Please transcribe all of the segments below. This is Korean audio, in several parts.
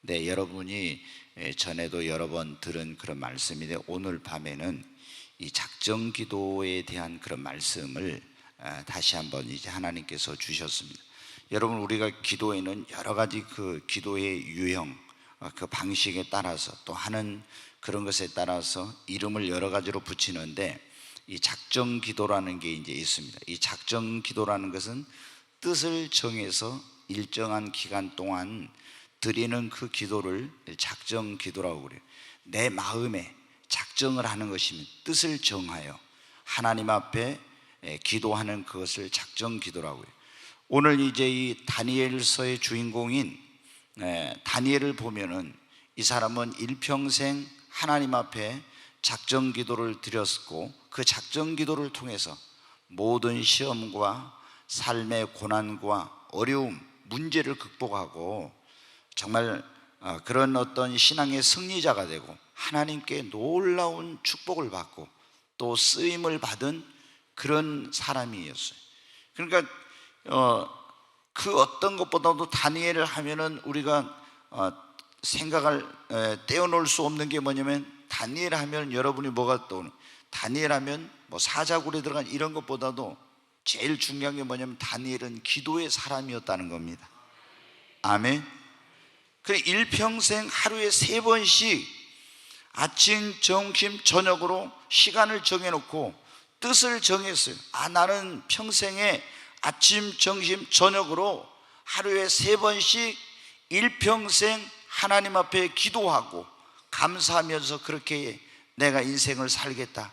네, 여러분이 전에도 여러 번 들은 그런 말씀인데, 오늘 밤에는 이 작정 기도에 대한 그런 말씀을 다시 한번 이제 하나님께서 주셨습니다. 여러분, 우리가 기도에는 여러 가지 그 기도의 유형, 그 방식에 따라서 또 하는 그런 것에 따라서 이름을 여러 가지로 붙이는데, 이 작정 기도라는 게 이제 있습니다. 이 작정 기도라는 것은 뜻을 정해서 일정한 기간 동안 드리는 그 기도를 작정 기도라고 그래요. 내 마음에 작정을 하는 것이면 뜻을 정하여 하나님 앞에 기도하는 그것을 작정 기도라고 해요. 오늘 이제 이 다니엘서의 주인공인 다니엘을 보면은 이 사람은 일평생 하나님 앞에 작정 기도를 드렸고, 그 작정 기도를 통해서 모든 시험과 삶의 고난과 어려움, 문제를 극복하고 정말 그런 어떤 신앙의 승리자가 되고 하나님께 놀라운 축복을 받고 또 쓰임을 받은 그런 사람이었어요. 그러니까 그 어떤 것보다도 다니엘을 하면은 우리가 생각을 떼어놓을 수 없는 게 뭐냐면, 다니엘 하면 여러분이 뭐가 떠오르는, 다니엘 하면 뭐 사자굴에 들어간 이런 것보다도 제일 중요한 게 뭐냐면, 다니엘은 기도의 사람이었다는 겁니다. 아멘. 그래, 일평생 하루에 3번씩 아침, 점심, 저녁으로 시간을 정해놓고 뜻을 정했어요. 나는 평생에 아침, 점심, 저녁으로 하루에 3번씩 일평생 하나님 앞에 기도하고 감사하면서 그렇게 내가 인생을 살겠다,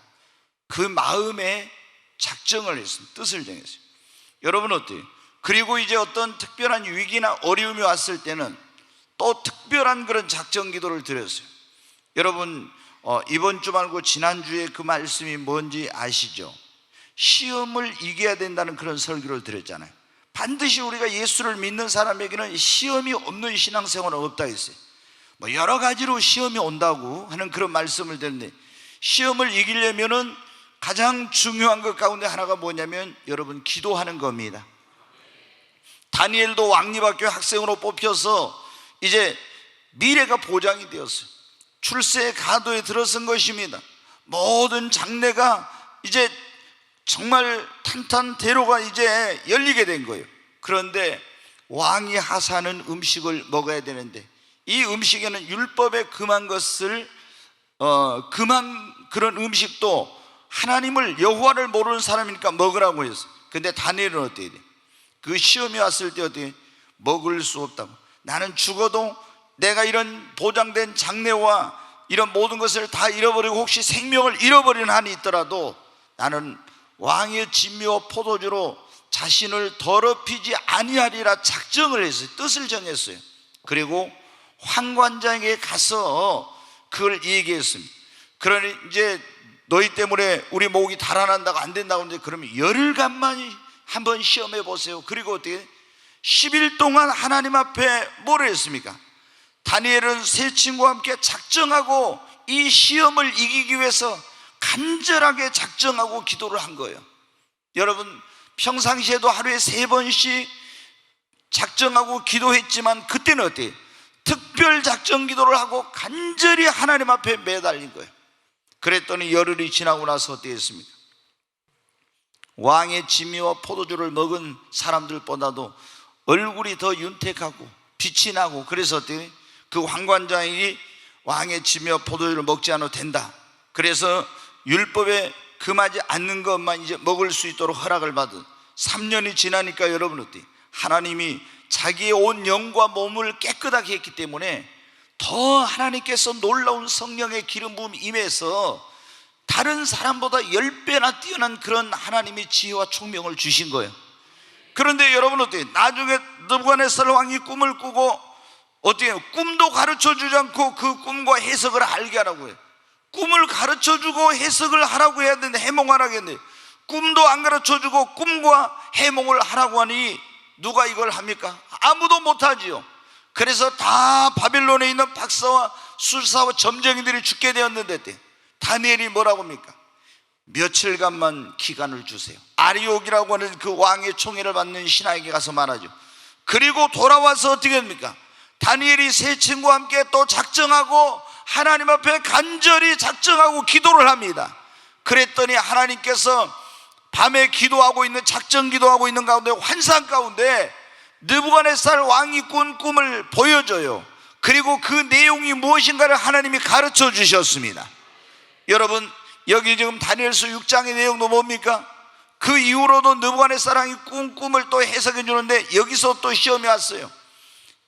그 마음에 작정을 했습니다. 뜻을 정했어요. 여러분 어때요? 그리고 이제 어떤 특별한 위기나 어려움이 왔을 때는 또 특별한 그런 작정 기도를 드렸어요. 여러분 이번 주 말고 지난주에 그 말씀이 뭔지 아시죠? 시험을 이겨야 된다는 그런 설교를 드렸잖아요. 반드시 우리가 예수를 믿는 사람에게는 시험이 없는 신앙생활은 없다 했어요. 뭐 여러 가지로 시험이 온다고 하는 그런 말씀을 드렸는데, 시험을 이기려면은 가장 중요한 것 가운데 하나가 뭐냐면 여러분, 기도하는 겁니다. 다니엘도 왕립학교 학생으로 뽑혀서 이제 미래가 보장이 되었어요. 출세 가도에 들어선 것입니다. 모든 장래가 이제 정말 탄탄대로가 이제 열리게 된 거예요. 그런데 왕이 하사하는 음식을 먹어야 되는데, 이 음식에는 율법에 금한 것을 금한 그런 음식도 하나님을, 여호와를 모르는 사람이니까 먹으라고 했어요. 근데 다니엘은 어떻게 돼? 그 시험이 왔을 때 어떻게? 먹을 수 없다고. 나는 죽어도 내가 이런 보장된 장래와 이런 모든 것을 다 잃어버리고 혹시 생명을 잃어버리는 한이 있더라도 나는 왕의 진미와 포도주로 자신을 더럽히지 아니하리라 작정을 했어요. 뜻을 정했어요. 그리고 환관장에게 가서 그걸 얘기했습니다. 그러니 이제 너희 때문에 우리 목이 달아난다고 안 된다고 하는데, 그러면 열흘간만 한번 시험해 보세요. 그리고 어떻게 10일 동안 하나님 앞에 뭐를 했습니까? 다니엘은 세 친구와 함께 작정하고 이 시험을 이기기 위해서 간절하게 작정하고 기도를 한 거예요. 여러분, 평상시에도 하루에 3번씩 작정하고 기도했지만 그때는 어때요? 특별 작정 기도를 하고 간절히 하나님 앞에 매달린 거예요. 그랬더니 열흘이 지나고 나서 어떻게 했습니까? 왕의 진미와 포도주를 먹은 사람들보다도 얼굴이 더 윤택하고 빛이 나고, 그래서 어떻게? 그 환관장이 왕의 진미와 포도주를 먹지 않아도 된다, 그래서 율법에 금하지 않는 것만 이제 먹을 수 있도록 허락을 받은 3년이 지나니까 여러분 어때요? 하나님이 자기의 온 영과 몸을 깨끗하게 했기 때문에 더 하나님께서 놀라운 성령의 기름 부음이 임해서 다른 사람보다 10배나 뛰어난 그런 하나님의 지혜와 총명을 주신 거예요. 그런데 여러분 어때요? 나중에 느부갓네살 왕이 꿈을 꾸고 어떻게 해요? 꿈도 가르쳐 주지 않고 그 꿈과 해석을 알게 하라고 해요. 꿈을 가르쳐 주고 해석을 하라고 해야 되는데, 해몽하라고 했는데 꿈도 안 가르쳐 주고 꿈과 해몽을 하라고 하니 누가 이걸 합니까? 아무도 못하지요. 그래서 다 바빌론에 있는 박사와 술사와 점쟁이들이 죽게 되었는데, 다니엘이 뭐라고 합니까? 며칠간만 기간을 주세요. 아리옥이라고 하는 그 왕의 총애를 받는 신하에게 가서 말하죠. 그리고 돌아와서 어떻게 합니까? 다니엘이 세 친구와 함께 또 작정하고 하나님 앞에 간절히 작정하고 기도를 합니다. 그랬더니 하나님께서 밤에 기도하고 있는, 작정 기도하고 있는 가운데, 환상 가운데 느부갓네살 왕이 꾼 꿈을 보여줘요. 그리고 그 내용이 무엇인가를 하나님이 가르쳐 주셨습니다. 여러분, 여기 지금 다니엘서 6장의 내용도 뭡니까? 그 이후로도 느부갓네살 왕이 꾼 꿈을 또 해석해 주는데, 여기서 또 시험이 왔어요.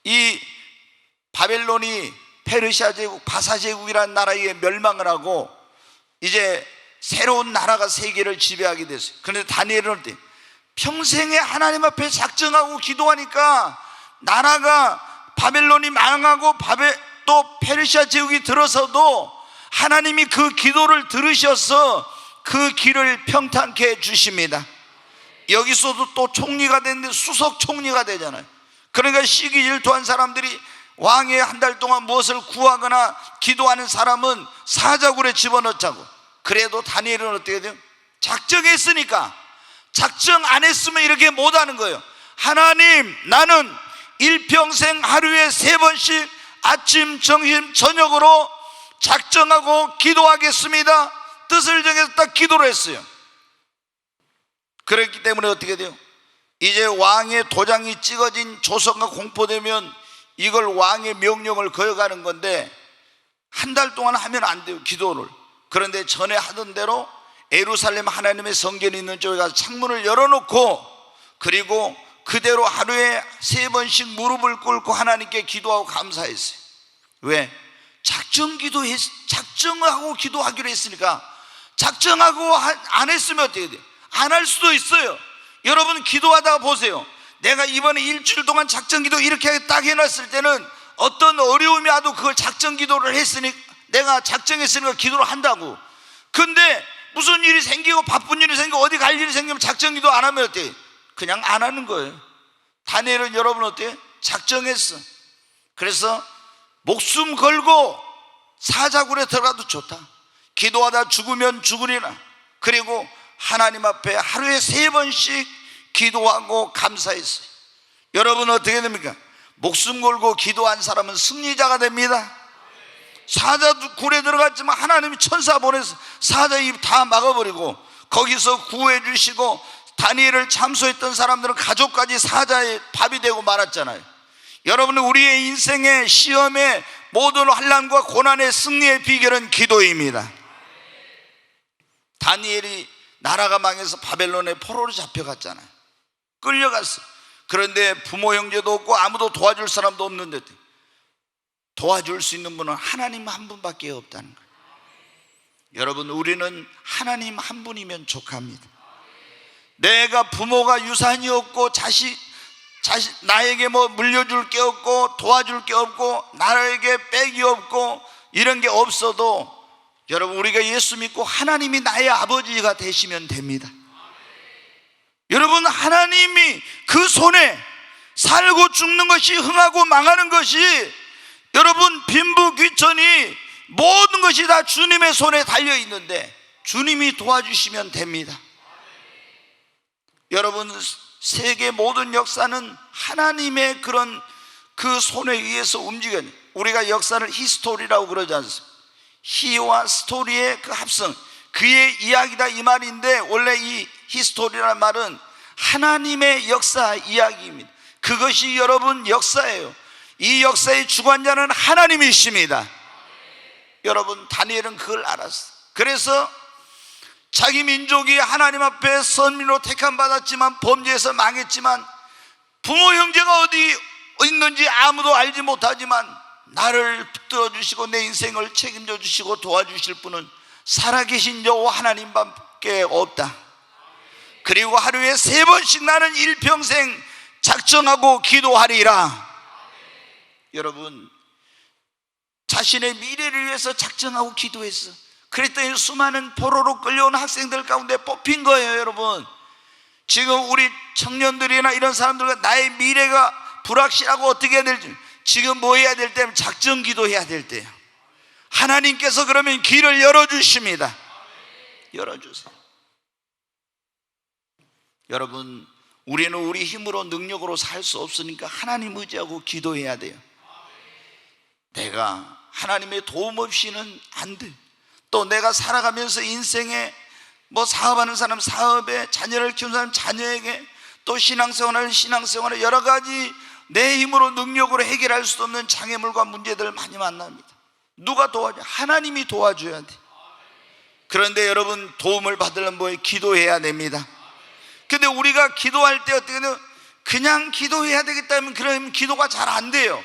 이 바벨론이 페르시아 제국, 바사 제국이라는 나라에 멸망을 하고 이제 새로운 나라가 세계를 지배하게 됐어요. 그런데 다니엘은 어때? 평생에 하나님 앞에 작정하고 기도하니까 나라가 바벨론이 망하고 또 페르시아 제국이 들어서도 하나님이 그 기도를 들으셔서 그 길을 평탄케 해주십니다. 여기서도 또 총리가 됐는데 수석 총리가 되잖아요. 그러니까 시기 질투한 사람들이 왕의 한 달 동안 무엇을 구하거나 기도하는 사람은 사자굴에 집어넣자고. 그래도 다니엘은 어떻게 돼요? 작정했으니까. 작정 안 했으면 이렇게 못하는 거예요. 하나님, 나는 일평생 하루에 3번씩 아침, 점심, 저녁으로 작정하고 기도하겠습니다. 뜻을 정해서 딱 기도를 했어요. 그렇기 때문에 어떻게 돼요? 이제 왕의 도장이 찍어진 조서가 공포되면 이걸 왕의 명령을 거역하는 건데, 한 달 동안 하면 안 돼요, 기도를. 그런데 전에 하던 대로 예루살렘 하나님의 성전이 있는 쪽에 가서 창문을 열어놓고, 그리고 그대로 하루에 3번씩 무릎을 꿇고 하나님께 기도하고 감사했어요. 왜? 작정하고 기도하기로 했으니까. 작정하고 안 했으면 어떻게 돼요? 안 할 수도 있어요. 여러분, 기도하다가 보세요. 내가 이번에 일주일 동안 작정 기도 이렇게 딱 해놨을 때는 어떤 어려움이 와도 그걸 작정 기도를 했으니, 내가 작정했으니까 기도를 한다고. 근데 무슨 일이 생기고 바쁜 일이 생기고 어디 갈 일이 생기면 작정 기도 안 하면 어때요? 그냥 안 하는 거예요. 다니엘은 여러분 어때요? 작정했어. 그래서 목숨 걸고 사자굴에 들어가도 좋다. 기도하다 죽으면 죽으리라. 그리고 하나님 앞에 하루에 3번씩 기도하고 감사했어요. 여러분 어떻게 됩니까? 목숨 걸고 기도한 사람은 승리자가 됩니다. 사자굴에 들어갔지만 하나님이 천사 보내서 사자 입 다 막아버리고 거기서 구해 주시고, 다니엘을 참소했던 사람들은 가족까지 사자의 밥이 되고 말았잖아요. 여러분은 우리의 인생의 시험의 모든 환난과 고난의 승리의 비결은 기도입니다. 다니엘이 나라가 망해서 바벨론의 포로로 잡혀갔잖아요. 끌려갔어. 그런데 부모 형제도 없고 아무도 도와줄 사람도 없는데 도와줄 수 있는 분은 하나님 한 분밖에 없다는 거예요. 여러분, 우리는 하나님 한 분이면 족합니다. 내가 부모가 유산이 없고 나에게 뭐 물려줄 게 없고 도와줄 게 없고 나에게 빽이 없고 이런 게 없어도, 여러분, 우리가 예수 믿고 하나님이 나의 아버지가 되시면 됩니다. 여러분, 하나님이 그 손에 살고 죽는 것이, 흥하고 망하는 것이, 여러분, 빈부귀천이 모든 것이 다 주님의 손에 달려 있는데 주님이 도와주시면 됩니다. 여러분, 세계 모든 역사는 하나님의 그런 그 손에 의해서 움직여요. 우리가 역사를 히스토리라고 그러지 않습니까? 히와 스토리의 그 합성, 그의 이야기다 이 말인데, 원래 이 히스토리라는 말은 하나님의 역사 이야기입니다. 그것이 여러분 역사예요. 이 역사의 주관자는 하나님이십니다. 여러분, 다니엘은 그걸 알았어. 그래서 자기 민족이 하나님 앞에 선민으로 택함 받았지만 범죄해서 망했지만, 부모 형제가 어디 있는지 아무도 알지 못하지만 나를 붙들어 주시고 내 인생을 책임져 주시고 도와주실 분은 살아계신 여호와 하나님밖에 없다. 그리고 하루에 3번씩 나는 일평생 작정하고 기도하리라. 여러분, 자신의 미래를 위해서 작정하고 기도했어. 그랬더니 수많은 포로로 끌려온 학생들 가운데 뽑힌 거예요. 여러분, 지금 우리 청년들이나 이런 사람들과 나의 미래가 불확실하고 어떻게 해야 될지, 지금 뭐 해야 될 때면 작정 기도해야 될 때예요. 하나님께서 그러면 길을 열어주십니다. 열어주세요. 여러분, 우리는 우리 힘으로 능력으로 살 수 없으니까 하나님 의지하고 기도해야 돼요. 내가 하나님의 도움 없이는 안 돼. 또 내가 살아가면서 인생에 뭐 사업하는 사람 사업에, 자녀를 키우는 사람 자녀에게, 또 신앙생활에 여러 가지 내 힘으로 능력으로 해결할 수 없는 장애물과 문제들을 많이 만납니다. 누가 도와줘? 하나님이 도와줘야 돼. 그런데 여러분, 도움을 받으려면 뭐예요? 기도해야 됩니다. 근데 우리가 기도할 때 어떻게 돼요? 그냥 기도해야 되겠다면 그러면 기도가 잘 안 돼요.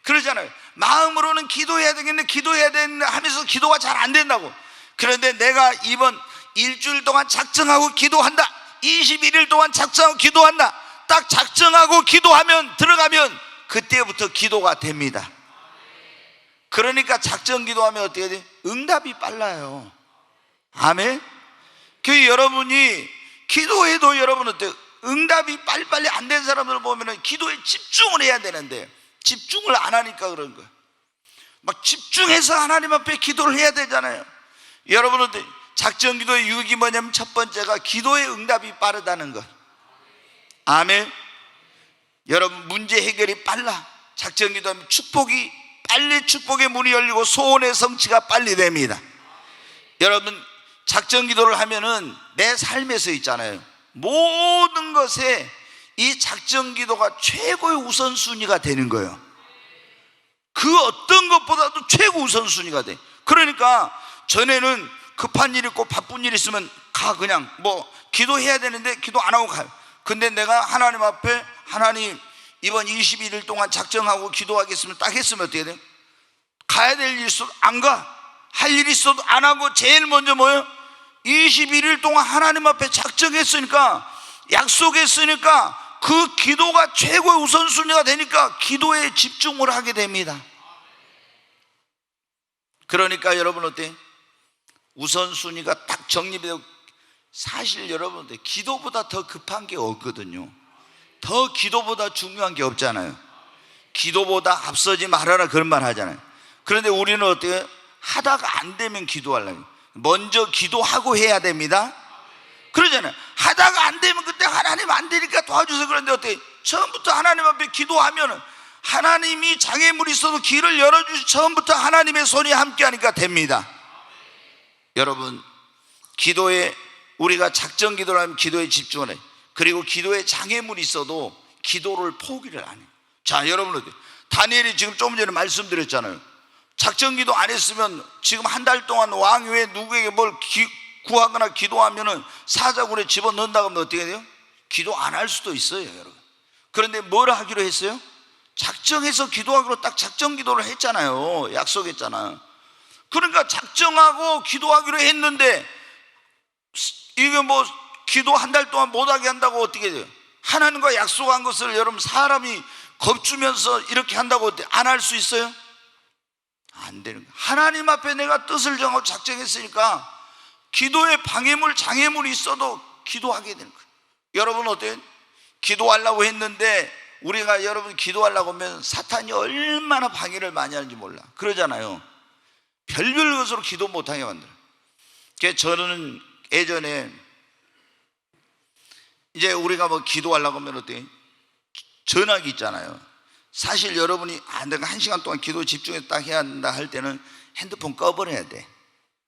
그러잖아요. 마음으로는 기도해야 되겠는데 기도해야 되는데 하면서 기도가 잘 안 된다고. 그런데 내가 이번 일주일 동안 작정하고 기도한다, 21일 동안 작정하고 기도한다, 딱 작정하고 기도하면, 들어가면 그때부터 기도가 됩니다. 그러니까 작정 기도하면 어떻게 돼요? 응답이 빨라요. 아멘. 그 여러분이 기도해도 여러분 어때요? 응답이 빨리빨리 안 된 사람들을 보면 기도에 집중을 해야 되는데 집중을 안 하니까 그런 거예요. 막 집중해서 하나님 앞에 기도를 해야 되잖아요. 여러분은 작정 기도의 유익이 뭐냐면 첫 번째가 기도의 응답이 빠르다는 것. 아멘. 여러분, 문제 해결이 빨라. 작정 기도하면 축복이 빨리, 축복의 문이 열리고 소원의 성취가 빨리 됩니다. 여러분, 작정 기도를 하면은 내 삶에서 있잖아요, 모든 것에 이 작정 기도가 최고의 우선순위가 되는 거예요. 그 어떤 것보다도 최고 우선순위가 돼. 그러니까 전에는 급한 일 있고 바쁜 일 있으면 그냥 뭐 기도해야 되는데 기도 안 하고 가요. 근데 내가 하나님 앞에, 하나님 이번 21일 동안 작정하고 기도하겠으면 딱 했으면 어떻게 돼요? 가야 될 일 있어도 안 가. 할 일 있어도 안 하고 제일 먼저 뭐예요? 21일 동안 하나님 앞에 작정했으니까, 약속했으니까 그 기도가 최고의 우선순위가 되니까 기도에 집중을 하게 됩니다. 그러니까 여러분 어때요? 우선순위가 딱 정립되고, 사실 여러분 어때요? 기도보다 더 급한 게 없거든요. 더 기도보다 중요한 게 없잖아요. 기도보다 앞서지 말아라, 그런 말 하잖아요. 그런데 우리는 어때요? 하다가 안 되면 기도하려고, 먼저 기도하고 해야 됩니다. 그러잖아요. 하다가 안 되면 그때 하나님 안 되니까 도와주세요. 그런데 어떻게 처음부터 하나님 앞에 기도하면은 하나님이 장애물이 있어도 길을 열어주시, 처음부터 하나님의 손이 함께 하니까 됩니다. 여러분, 기도에, 우리가 작정 기도를 하면 기도에 집중을 해요. 그리고 기도에 장애물이 있어도 기도를 포기를 안 해요. 자, 여러분 어때요? 다니엘이 지금 조금 전에 말씀드렸잖아요. 작정 기도 안 했으면 지금 한 달 동안 왕 외에 누구에게 뭘 구하거나 기도하면은 사자굴에 집어넣는다고 하면 어떻게 돼요? 기도 안 할 수도 있어요, 여러분. 그런데 뭘 하기로 했어요? 작정해서 기도하기로 딱 작정 기도를 했잖아요. 약속했잖아요. 그러니까 작정하고 기도하기로 했는데 이게 뭐 기도 한 달 동안 못하게 한다고 어떻게 돼요? 하나님과 약속한 것을 여러분 사람이 겁주면서 이렇게 한다고 어떻게 안 할 수 있어요? 안 되는 거예요. 하나님 앞에 내가 뜻을 정하고 작정했으니까 기도에 방해물, 장애물이 있어도 기도하게 되는 거예요. 여러분 어때요? 기도하려고 했는데, 우리가 여러분 기도하려고 하면 사탄이 얼마나 방해를 많이 하는지 몰라. 그러잖아요. 별별 것으로 기도 못하게 만들어요. 그래서 저는 예전에 이제 우리가 뭐 기도하려고 하면 어때요? 전화기 있잖아요. 사실 여러분이 내가 1시간 동안 기도 집중해서 딱 해야 한다 할 때는 핸드폰 꺼버려야 돼.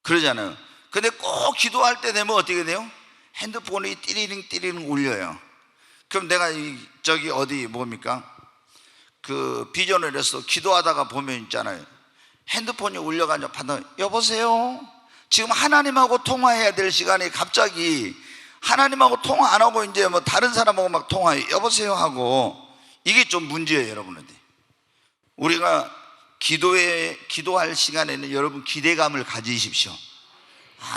그러잖아요. 근데 꼭 기도할 때 되면 어떻게 돼요? 핸드폰이 띠리링 울려요. 그럼 내가 저기 어디 뭡니까? 그 비전을 해서 기도하다가 보면 있잖아요. 핸드폰이 울려가지고 받아, 여보세요? 지금 하나님하고 통화해야 될 시간에 갑자기 하나님하고 통화 안 하고 이제 뭐 다른 사람하고 막 통화해, 여보세요 하고, 이게 좀 문제예요, 여러분한테. 우리가 기도할 시간에는 여러분 기대감을 가지십시오.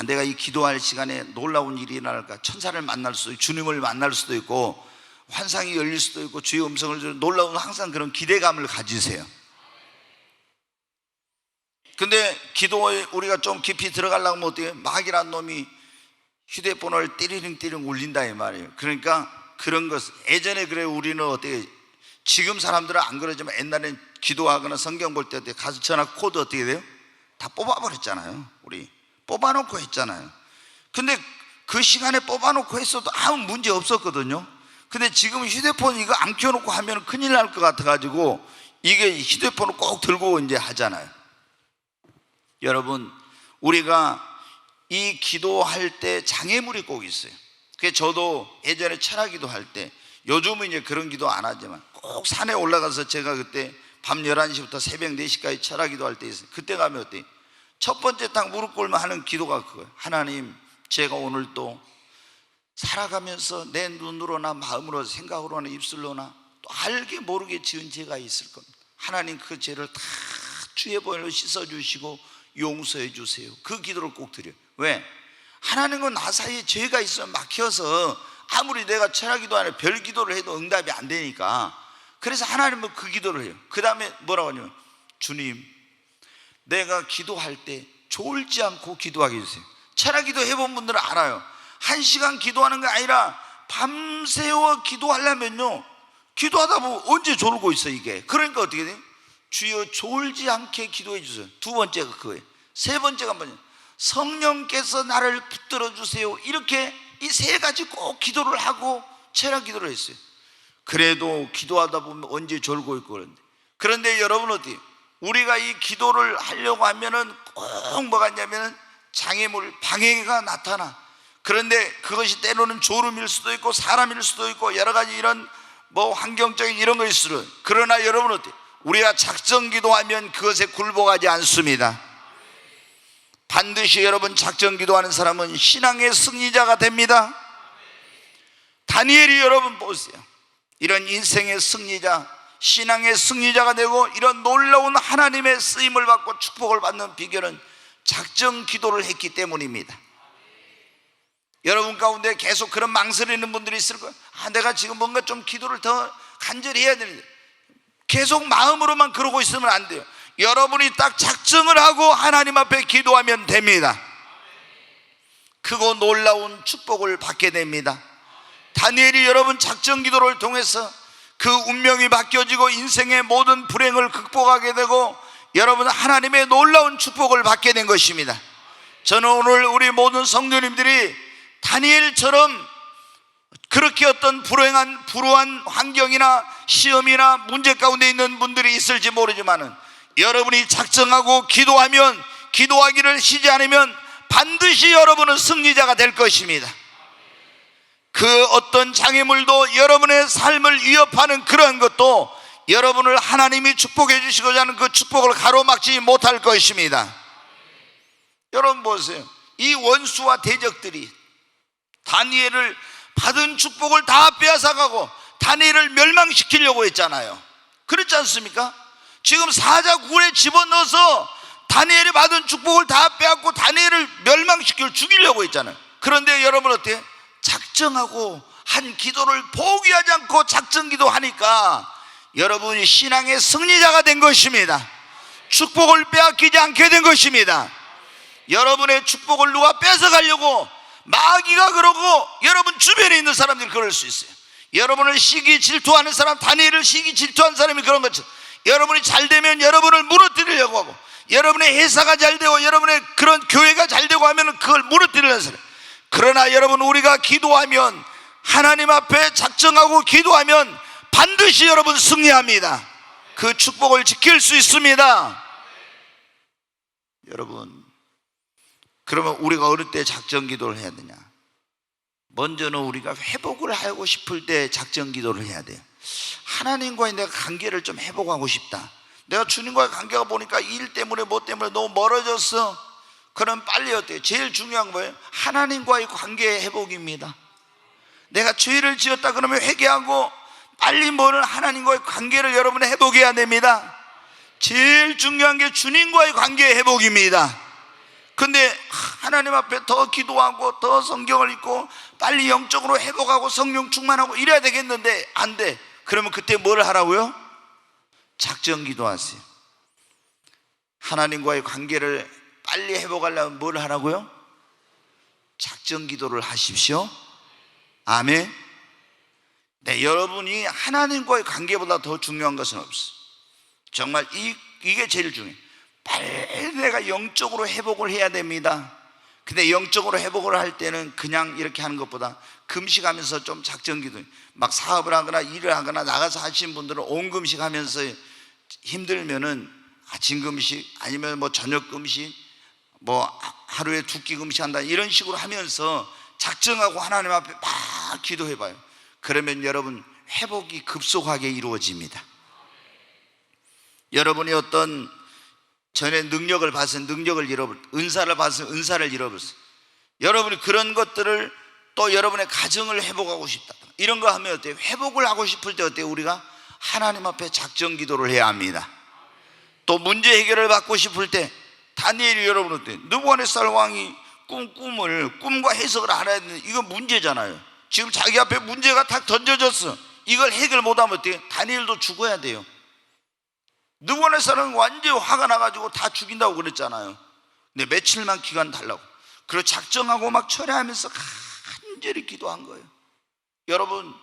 내가 이 기도할 시간에 놀라운 일이 일어날까, 천사를 만날 수도 있고 주님을 만날 수도 있고 환상이 열릴 수도 있고 주의 음성을 들은 놀라운, 항상 그런 기대감을 가지세요. 근데 기도에 우리가 좀 깊이 들어가려고 하면 어떻게 해요? 마귀란 놈이 휴대폰을 띠리링 울린다 이 말이에요. 그러니까 그런 것, 예전에 그래 우리는 어떻게, 지금 사람들은 안 그러지만 옛날엔 기도하거나 성경 볼 때 가서 전화 코드 어떻게 돼요? 다 뽑아버렸잖아요. 우리 뽑아놓고 했잖아요. 근데 그 시간에 뽑아놓고 했어도 아무 문제 없었거든요. 근데 지금 휴대폰 이거 안 켜놓고 하면 큰일 날 것 같아가지고 이게 휴대폰을 꼭 들고 이제 하잖아요. 여러분, 우리가 이 기도할 때 장애물이 꼭 있어요. 그래서 저도 예전에 철학기도 할 때, 요즘은 이제 그런 기도 안 하지만 꼭 산에 올라가서 제가 그때 밤 11시부터 새벽 4시까지 철학기도 할 때 있어요. 그때 가면 어때요? 첫 번째 딱 무릎 꿇으면 하는 기도가 그거예요. 하나님, 제가 오늘 또 살아가면서 내 눈으로나 마음으로 생각으로나 입술로나 또 알게 모르게 지은 죄가 있을 겁니다. 하나님, 그 죄를 다 주의 보혈로 씻어주시고 용서해 주세요. 그 기도를 꼭 드려요. 왜? 하나님과 나 사이에 죄가 있으면 막혀서 아무리 내가 철학기도 안에 별 기도를 해도 응답이 안 되니까, 그래서 하나님은 그 기도를 해요. 그 다음에 뭐라고 하냐면, 주님, 내가 기도할 때 졸지 않고 기도하게 해주세요. 철학기도 해본 분들은 알아요. 1시간 기도하는 게 아니라 밤새워 기도하려면요, 기도하다 보면 언제 졸고 있어 이게. 그러니까 어떻게 돼요? 주여 졸지 않게 기도해 주세요. 두 번째가 그거예요. 세 번째가 뭐냐, 성령께서 나를 붙들어 주세요. 이렇게 이 세 가지 꼭 기도를 하고 철학 기도를 했어요. 그래도 기도하다 보면 언제 졸고 있고 그런데, 그런데 여러분 어때요? 우리가 이 기도를 하려고 하면은 꼭 뭐가 있냐면은 장애물, 방해가 나타나. 그런데 그것이 때로는 졸음일 수도 있고 사람일 수도 있고 여러 가지 이런 뭐 환경적인 이런 것일 수도 있어요. 그러나 여러분 어때요? 우리가 작정 기도하면 그것에 굴복하지 않습니다. 반드시 여러분 작정 기도하는 사람은 신앙의 승리자가 됩니다. 다니엘이 여러분 보세요. 이런 인생의 승리자, 신앙의 승리자가 되고 이런 놀라운 하나님의 쓰임을 받고 축복을 받는 비결은 작정 기도를 했기 때문입니다. 여러분 가운데 계속 그런 망설이는 분들이 있을 거예요. 내가 지금 뭔가 좀 기도를 더 간절히 해야 되는데, 계속 마음으로만 그러고 있으면 안 돼요. 여러분이 딱 작정을 하고 하나님 앞에 기도하면 됩니다. 크고 놀라운 축복을 받게 됩니다. 다니엘이 여러분 작정 기도를 통해서 그 운명이 바뀌어지고 인생의 모든 불행을 극복하게 되고 여러분 하나님의 놀라운 축복을 받게 된 것입니다. 저는 오늘 우리 모든 성도님들이 다니엘처럼 그렇게 어떤 불우한 환경이나 시험이나 문제 가운데 있는 분들이 있을지 모르지만은, 여러분이 작정하고 기도하면, 기도하기를 쉬지 않으면 반드시 여러분은 승리자가 될 것입니다. 그 어떤 장애물도 여러분의 삶을 위협하는 그런 것도 여러분을 하나님이 축복해 주시고자 하는 그 축복을 가로막지 못할 것입니다. 여러분 보세요. 이 원수와 대적들이 다니엘을 받은 축복을 다 빼앗아가고 다니엘을 멸망시키려고 했잖아요. 그렇지 않습니까? 지금 사자굴에 집어넣어서 다니엘이 받은 축복을 다 빼앗고 다니엘을 멸망시키고 죽이려고 했잖아요. 그런데 여러분 어때요? 작정하고 한 기도를 포기하지 않고 작정 기도하니까 여러분이 신앙의 승리자가 된 것입니다. 축복을 빼앗기지 않게 된 것입니다. 여러분의 축복을 누가 뺏어가려고 마귀가 그러고 여러분 주변에 있는 사람들이 그럴 수 있어요. 여러분을 시기 질투하는 사람, 다니엘을 시기 질투하는 사람이 그런 것처럼 여러분이 잘 되면 여러분을 무너뜨리려고 하고, 여러분의 회사가 잘 되고 여러분의 그런 교회가 잘 되고 하면 그걸 무너뜨리려는 사람. 그러나 여러분 우리가 기도하면, 하나님 앞에 작정하고 기도하면 반드시 여러분 승리합니다. 그 축복을 지킬 수 있습니다. 여러분, 그러면 우리가 어느 때 작정 기도를 해야 되냐? 먼저는 우리가 회복을 하고 싶을 때 작정 기도를 해야 돼요. 하나님과의 내가 관계를 좀 회복하고 싶다. 내가 주님과의 관계가 보니까 일 때문에 뭐 때문에 너무 멀어졌어. 그럼 빨리 어때요? 제일 중요한 거예요. 하나님과의 관계의 회복입니다. 내가 죄를 지었다 그러면 회개하고 빨리 뭐는 하나님과의 관계를 여러분이 회복해야 됩니다. 제일 중요한 게 주님과의 관계의 회복입니다. 근데 하나님 앞에 더 기도하고 더 성경을 읽고 빨리 영적으로 회복하고 성령 충만하고 이래야 되겠는데 안 돼. 그러면 그때 뭘 하라고요? 작정 기도하세요. 하나님과의 관계를 빨리 회복하려면 뭘 하라고요? 작정 기도를 하십시오. 아멘. 네, 여러분이 하나님과의 관계보다 더 중요한 것은 없어. 정말 이게 제일 중요해요. 빨리 내가 영적으로 회복을 해야 됩니다. 근데 영적으로 회복을 할 때는 그냥 이렇게 하는 것보다 금식하면서 좀 작정 기도, 막 사업을 하거나 일을 하거나 나가서 하시는 분들은 온 금식하면서 힘들면은 아침 금식 아니면 뭐 저녁 금식 뭐 하루에 2끼 금식한다 이런 식으로 하면서 작정하고 하나님 앞에 막 기도해봐요. 그러면 여러분 회복이 급속하게 이루어집니다. 여러분이 어떤 전에 능력을 봤으면 능력을 잃어버렸어요. 은사를 봤으면 은사를 잃어버렸어요. 여러분이 그런 것들을 또 여러분의 가정을 회복하고 싶다 이런 거 하면 어때요? 회복을 하고 싶을 때 어때요? 우리가 하나님 앞에 작정 기도를 해야 합니다. 또 문제 해결을 받고 싶을 때 다니엘이 여러분 어때요? 느부갓네살 왕이 꿈을 꿈과 해석을 알아야 되는데 이건 문제잖아요. 지금 자기 앞에 문제가 딱 던져졌어. 이걸 해결 못하면 어때요? 다니엘도 죽어야 돼요. 느부갓네살은 완전히 화가 나가지고 다 죽인다고 그랬잖아요. 근데 며칠만 기간 달라고 그리고 작정하고 막 철회하면서 간절히 기도한 거예요. 여러분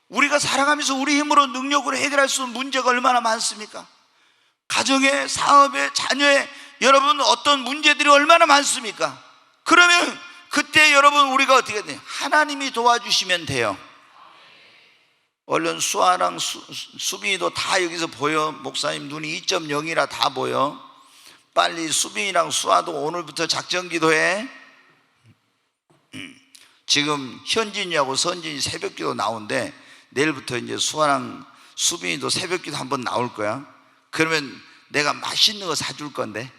우리가 살아가면서 우리 힘으로 능력으로 해결할 수 있는 문제가 얼마나 많습니까? 가정에 사업에 자녀에 여러분 어떤 문제들이 얼마나 많습니까? 그러면 그때 여러분 우리가 어떻게 돼요? 하나님이 도와주시면 돼요. 얼른 수아랑 수빈이도 다 여기서 보여. 목사님 눈이 2.0이라 다 보여. 빨리 수빈이랑 수아도 오늘부터 작정 기도해. 지금 현진이하고 선진이 새벽기도 나온대. 내일부터 이제 수아랑 수빈이도 새벽기도 한번 나올 거야. 그러면 내가 맛있는 거 사줄 건데.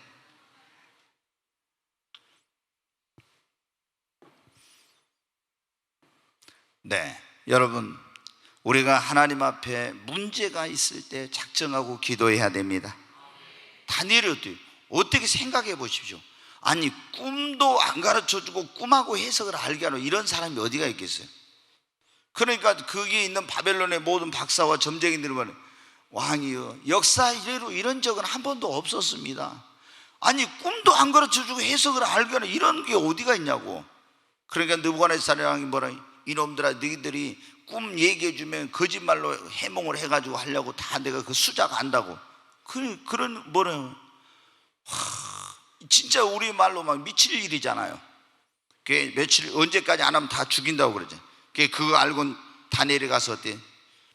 네, 여러분 우리가 하나님 앞에 문제가 있을 때 작정하고 기도해야 됩니다. 다니엘이 어떻게 생각해 보십시오. 아니 꿈도 안 가르쳐주고 꿈하고 해석을 알게 하는 이런 사람이 어디가 있겠어요? 그러니까 거기에 있는 바벨론의 모든 박사와 점쟁이들은 말해요. 왕이여 역사 이래로 이런 적은 한 번도 없었습니다. 아니 꿈도 안 가르쳐주고 해석을 알게 하는 이런 게 어디가 있냐고. 그러니까 느부갓네살 왕이 뭐라, 이놈들아 너희들이 꿈 얘기해주면 거짓말로 해몽을 해가지고 하려고 다 내가 그 수작 안다고. 그런 뭐래요. 진짜 우리 말로 막 미칠 일이잖아요. 그게 며칠 언제까지 안 하면 다 죽인다고 그러죠. 그거 알고 다니엘이 가서 어때?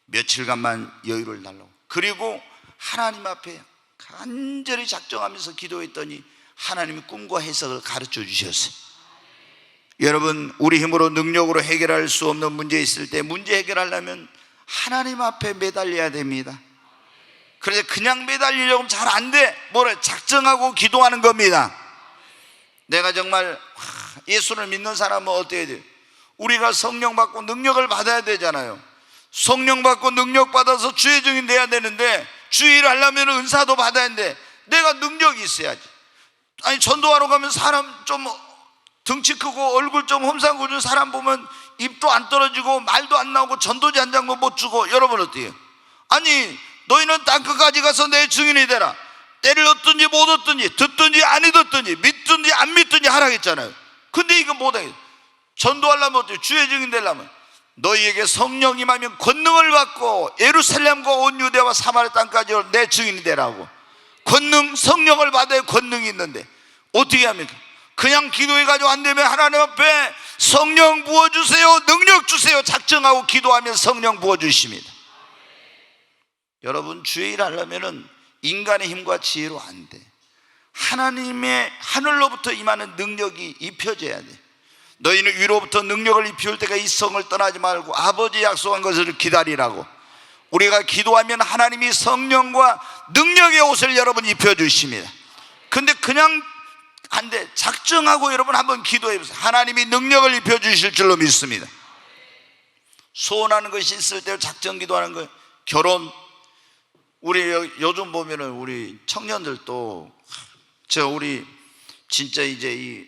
며칠간만 여유를 달라고. 그리고 하나님 앞에 간절히 작정하면서 기도했더니 하나님이 꿈과 해석을 가르쳐 주셨어요. 여러분 우리 힘으로 능력으로 해결할 수 없는 문제 있을 때 문제 해결하려면 하나님 앞에 매달려야 됩니다. 그래서 그냥 매달리려고 하면 잘 안 돼. 뭐래? 작정하고 기도하는 겁니다. 내가 정말 예수를 믿는 사람은 어때야 돼요? 우리가 성령 받고 능력을 받아야 되잖아요. 성령 받고 능력 받아서 주의 증인 돼야 되는데 주의를 하려면 은사도 받아야 하는데 내가 능력이 있어야지. 아니 전도하러 가면 사람 좀 덩치 크고 얼굴 좀 험상궂은 사람 보면 입도 안 떨어지고 말도 안 나오고 전도지 한 장도 못 주고. 여러분 어때요? 아니 너희는 땅끝까지 가서 내 증인이 되라. 때를 얻든지 못 얻든지 듣든지 안 듣든지 믿든지 안 믿든지 하라겠잖아요. 근데 이거 못하겠어. 전도하려면 어때요? 주의 증인 되려면 너희에게 성령 임하면 권능을 받고 예루살렘과 온 유대와 사마리아 땅까지 내 증인이 되라고. 권능, 성령을 받아야 권능이 있는데 어떻게 합니까? 그냥 기도해가지고 안 되면 하나님 앞에 성령 부어주세요, 능력 주세요 작정하고 기도하면 성령 부어주십니다. 여러분 주의 일 하려면 인간의 힘과 지혜로 안 돼. 하나님의 하늘로부터 임하는 능력이 입혀져야 돼. 너희는 위로부터 능력을 입힐 때가 이 성을 떠나지 말고 아버지 약속한 것을 기다리라고. 우리가 기도하면 하나님이 성령과 능력의 옷을 여러분 입혀주십니다. 근데 그냥 안 돼. 작정하고 여러분 한번 기도해 보세요. 하나님이 능력을 입혀주실 줄로 믿습니다. 소원하는 것이 있을 때 작정 기도하는 거예요. 결혼. 우리 요즘 보면은 우리 청년들도 우리 진짜 이제 이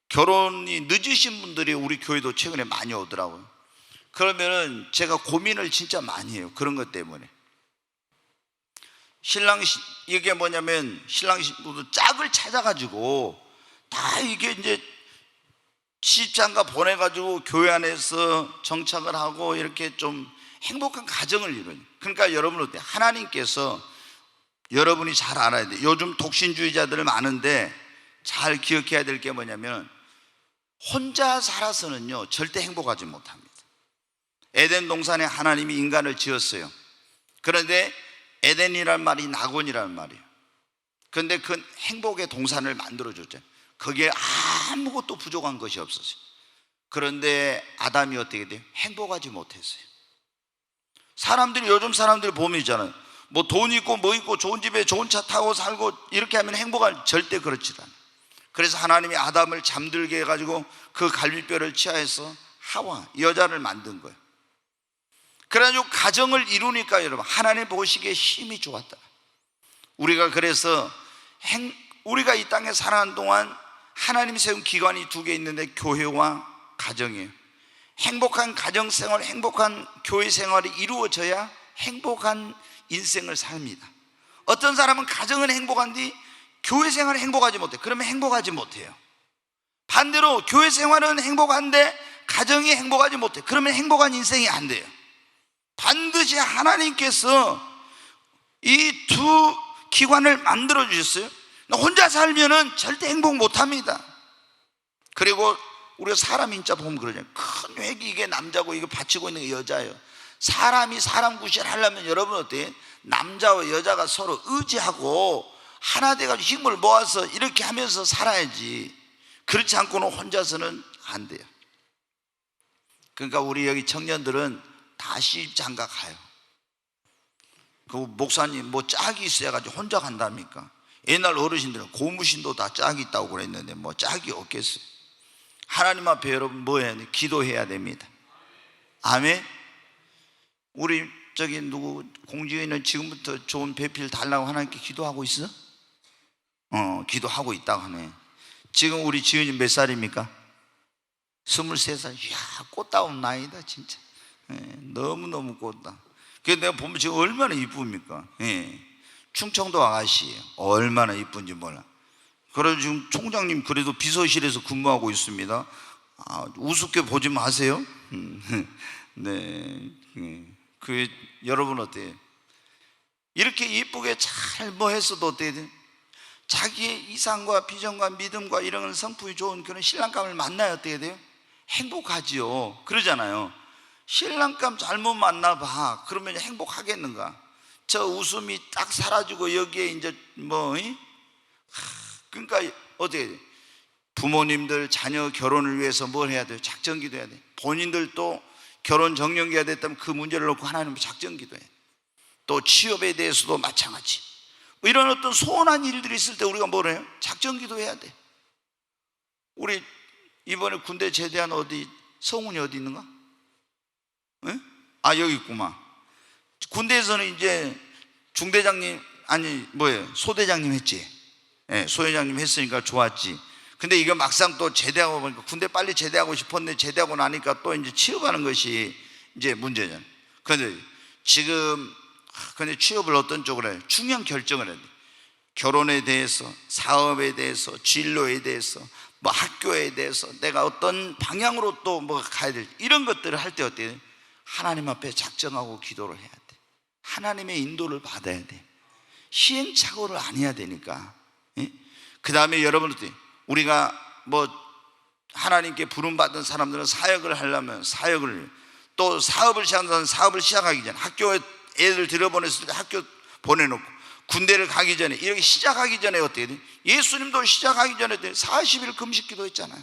결혼이 늦으신 분들이 우리 교회도 최근에 많이 오더라고요. 그러면은 제가 고민을 진짜 많이 해요. 그런 것 때문에. 이게 뭐냐면 신랑 신부도 짝을 찾아가지고 다 이게 이제 시집장가 보내가지고 교회 안에서 정착을 하고 이렇게 좀 행복한 가정을 이루어요. 그러니까 여러분 어때요? 하나님께서 여러분이 잘 알아야 돼요. 요즘 독신주의자들 많은데 잘 기억해야 될 게 뭐냐면 혼자 살아서는요 절대 행복하지 못합니다. 에덴 동산에 하나님이 인간을 지었어요. 그런데 에덴이란 말이 낙원이란 말이에요. 그런데 그 행복의 동산을 만들어줬잖아요. 거기에 아무것도 부족한 것이 없었어요. 그런데 아담이 어떻게 돼요? 행복하지 못했어요. 사람들이, 요즘 사람들이 보면 있잖아요, 뭐 돈 있고 뭐 있고 좋은 집에 좋은 차 타고 살고 이렇게 하면 행복할, 절대 그렇지 않아요. 그래서 하나님이 아담을 잠들게 해가지고 그 갈비뼈를 치하해서 하와, 여자를 만든 거예요. 그래가지고 가정을 이루니까 여러분, 하나님 보시기에 힘이 좋았다. 우리가 그래서 우리가 이 땅에 살아가는 동안 하나님이 세운 기관이 두 개 있는데 교회와 가정이에요. 행복한 가정생활, 행복한 교회 생활이 이루어져야 행복한 인생을 삽니다. 어떤 사람은 가정은 행복한데 교회 생활은 행복하지 못해. 그러면 행복하지 못해요. 반대로 교회 생활은 행복한데 가정이 행복하지 못해. 그러면 행복한 인생이 안 돼요. 반드시 하나님께서 이 두 기관을 만들어 주셨어요. 혼자 살면은 절대 행복 못 합니다. 그리고 우리가 사람 인자 보면 그러잖아요. 큰 획이 이게 남자고 이거 받치고 있는 게 여자예요. 사람이 사람 구실하려면 여러분 어때요? 남자와 여자가 서로 의지하고 하나 돼가지고 힘을 모아서 이렇게 하면서 살아야지. 그렇지 않고는 혼자서는 안 돼요. 그러니까 우리 여기 청년들은 다 시집장가 가요. 그 목사님 뭐 짝이 있어야가지고 혼자 간답니까? 옛날 어르신들은 고무신도 다 짝이 있다고 그랬는데 뭐 짝이 없겠어요. 하나님 앞에 여러분 뭐 해야 돼? 기도해야 됩니다. 아멘. 우리 저기 누구 공지회는 지금부터 좋은 배필 달라고 하나님께 기도하고 있어? 기도하고 있다고 하네. 지금 우리 지은이 몇 살입니까? 23살. 이야, 꽃다운 나이다 진짜. 너무너무 꽃다. 그래서 내가 보면 지금 얼마나 이쁩니까? 충청도 아가씨예요. 얼마나 이쁜지 몰라. 그래서 지금 총장님 그래도 비서실에서 근무하고 있습니다. 우습게 보지 마세요. 네. 그 여러분 어때요? 이렇게 이쁘게 잘 뭐 했어도 어때야 돼? 자기의 이상과 비전과 믿음과 이런 성품이 좋은 그런 신랑감을 만나야 어떻게 돼요? 행복하지요. 그러잖아요. 신랑감 잘못 만나봐. 그러면 행복하겠는가? 저 웃음이 딱 사라지고 여기에 이제 뭐 그러니까 어떻게 돼? 부모님들 자녀 결혼을 위해서 뭘 해야 돼요? 작전 기도해야 돼. 본인들도 결혼 정년기가 됐다면 그 문제를 놓고 하나님 작전 기도해. 또 취업에 대해서도 마찬가지. 이런 어떤 소원한 일들이 있을 때 우리가 뭘 해요? 작전 기도해야 돼. 우리 이번에 군대 제대한 어디 성훈이 어디 있는가? 여기 있구만. 군대에서는 이제 중대장님 아니 뭐예요? 소대장님 했지. 소대장님 했으니까 좋았지. 근데 이거 막상 또 제대하고 보니까 군대 빨리 제대하고 싶었는데 제대하고 나니까 또 이제 취업하는 것이 이제 문제잖아. 그런데 지금 근데 취업을 어떤 쪽으로 해요? 중요한 결정을 해야 돼. 결혼에 대해서, 사업에 대해서, 진로에 대해서, 뭐 학교에 대해서 내가 어떤 방향으로 또 뭐 가야 될지 이런 것들을 할 때 어때요? 하나님 앞에 작정하고 기도를 해야 돼. 하나님의 인도를 받아야 돼. 시행착오를 안 해야 되니까. 그 다음에 여러분들 우리가 뭐 하나님께 부름받은 사람들은 사역을 하려면 사역을, 또 사업을 시작하는 사업을 시작하기 전에, 학교에 애들 들여보냈을 때 학교 보내놓고, 군대를 가기 전에, 이렇게 시작하기 전에 어떻게 돼? 예수님도 시작하기 전에 40일 금식 기도했잖아요.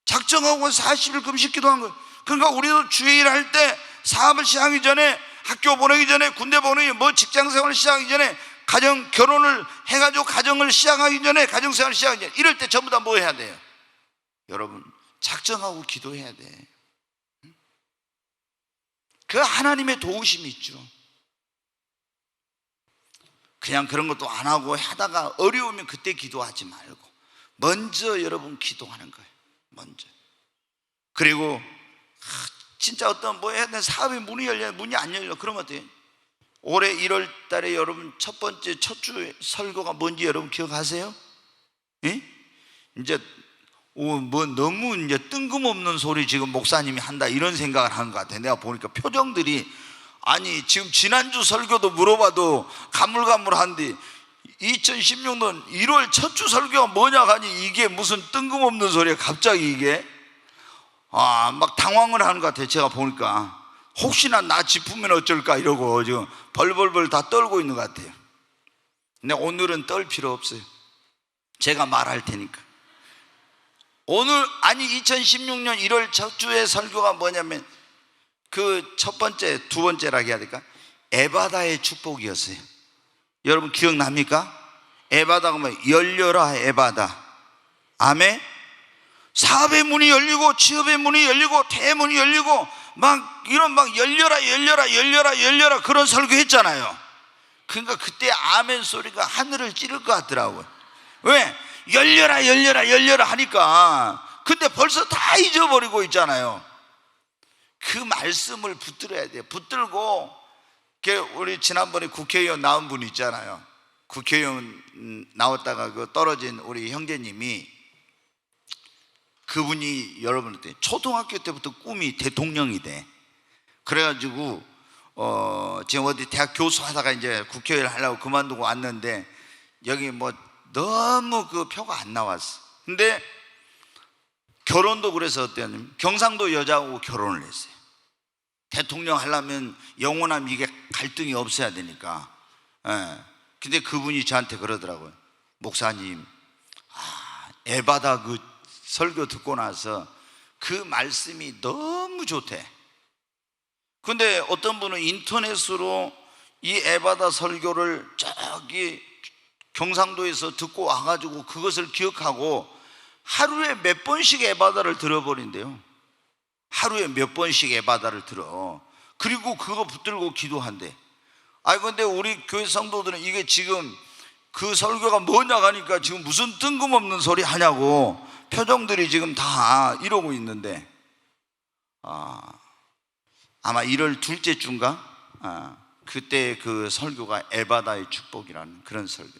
작정하고 40일 금식 기도한 거예요. 그러니까 우리도 주일 할 때 사업을 시작하기 전에, 학교 보내기 전에, 군대 보내기 전에, 뭐 직장생활을 시작하기 전에, 가정 결혼을 해가지고 가정을 시작하기 전에, 가정생활을 시작하기 전에, 이럴 때 전부 다 뭐 해야 돼요? 여러분 작정하고 기도해야 돼. 그 하나님의 도우심이 있죠. 그냥 그런 것도 안 하고 하다가 어려우면 그때 기도하지 말고 먼저 여러분 기도하는 거예요. 먼저. 그리고 진짜 어떤 뭐 해야 되는 사업의 문이 열려, 문이 안 열려, 그러면 어때요? 올해 1월 달에 여러분 첫 번째 첫 주 설교가 뭔지 여러분 기억하세요? 예? 이제 뭐 너무 이제 뜬금없는 소리 지금 목사님이 한다 이런 생각을 하는 것 같아요. 내가 보니까 표정들이, 아니 지금 지난주 설교도 물어봐도 가물가물한데 2016년 1월 첫 주 설교가 뭐냐 하니 이게 무슨 뜬금없는 소리야 갑자기 이게. 막 당황을 하는 것 같아요. 제가 보니까 혹시나 나 짚으면 어쩔까 이러고 지금 벌벌벌 다 떨고 있는 것 같아요. 근데 오늘은 떨 필요 없어요. 제가 말할 테니까. 오늘 2016년 1월 첫 주의 설교가 뭐냐면 그 첫 번째, 두 번째라 해야 될까? 에바다의 축복이었어요. 여러분 기억납니까? 에바다가 뭐 열려라 에바다. 아멘. 사업의 문이 열리고 취업의 문이 열리고 대문이 열리고 막 이런 막 열려라 그런 설교했잖아요. 그러니까 그때 아멘 소리가 하늘을 찌를 것 같더라고요. 왜? 열려라 하니까 근데 벌써 다 잊어버리고 있잖아요. 그 말씀을 붙들어야 돼요. 붙들고 우리 지난번에 국회의원 나온 분 있잖아요. 국회의원 나왔다가 그 떨어진 우리 형제님이, 그분이 여러분한테 초등학교 때부터 꿈이 대통령이 돼. 그래가지고 지금 어디 대학 교수 하다가 이제 국회의원 하려고 그만두고 왔는데 여기 뭐 너무 그 표가 안 나왔어. 근데 결혼도 그래서 어땠냐면 경상도 여자하고 결혼을 했어요. 대통령 하려면 영원한 이게 갈등이 없어야 되니까. 예. 근데 그분이 저한테 그러더라고요. 목사님, 에바다 그 설교 듣고 나서 그 말씀이 너무 좋대. 근데 어떤 분은 인터넷으로 이 에바다 설교를 저기 경상도에서 듣고 와가지고 그것을 기억하고 하루에 몇 번씩 에바다를 들어버린대요. 하루에 몇 번씩 에바다를 들어. 그리고 그거 붙들고 기도한대. 근데 우리 교회 성도들은 이게 지금 그 설교가 뭐냐 하니까 지금 무슨 뜬금없는 소리 하냐고 표정들이 지금 다 이러고 있는데, 아마 1월 둘째 주인가? 그때 그 설교가 에바다의 축복이라는 그런 설교.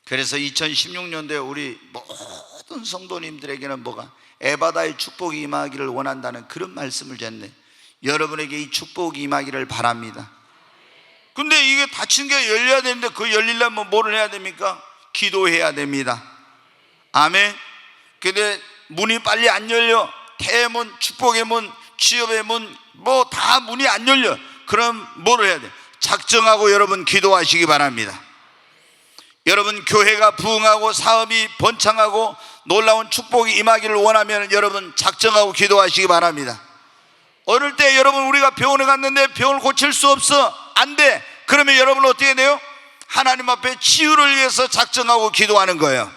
그래서 2016년도에 우리 모든 성도님들에게는 뭐가 에바다의 축복이 임하기를 원한다는 그런 말씀을 전해 여러분에게 이 축복이 임하기를 바랍니다. 근데 이게 닫힌 게 열려야 되는데 그 열리려면 뭐를 해야 됩니까? 기도해야 됩니다. 아멘. 근데 문이 빨리 안 열려. 태문, 축복의 문, 취업의 문, 뭐 다 문이 안 열려. 그럼 뭐를 해야 돼? 작정하고 여러분 기도하시기 바랍니다. 여러분 교회가 부흥하고 사업이 번창하고 놀라운 축복이 임하기를 원하면 여러분 작정하고 기도하시기 바랍니다. 어릴 때 여러분 우리가 병원에 갔는데 병을 고칠 수 없어, 안 돼. 그러면 여러분은 어떻게 돼요? 하나님 앞에 치유를 위해서 작정하고 기도하는 거예요.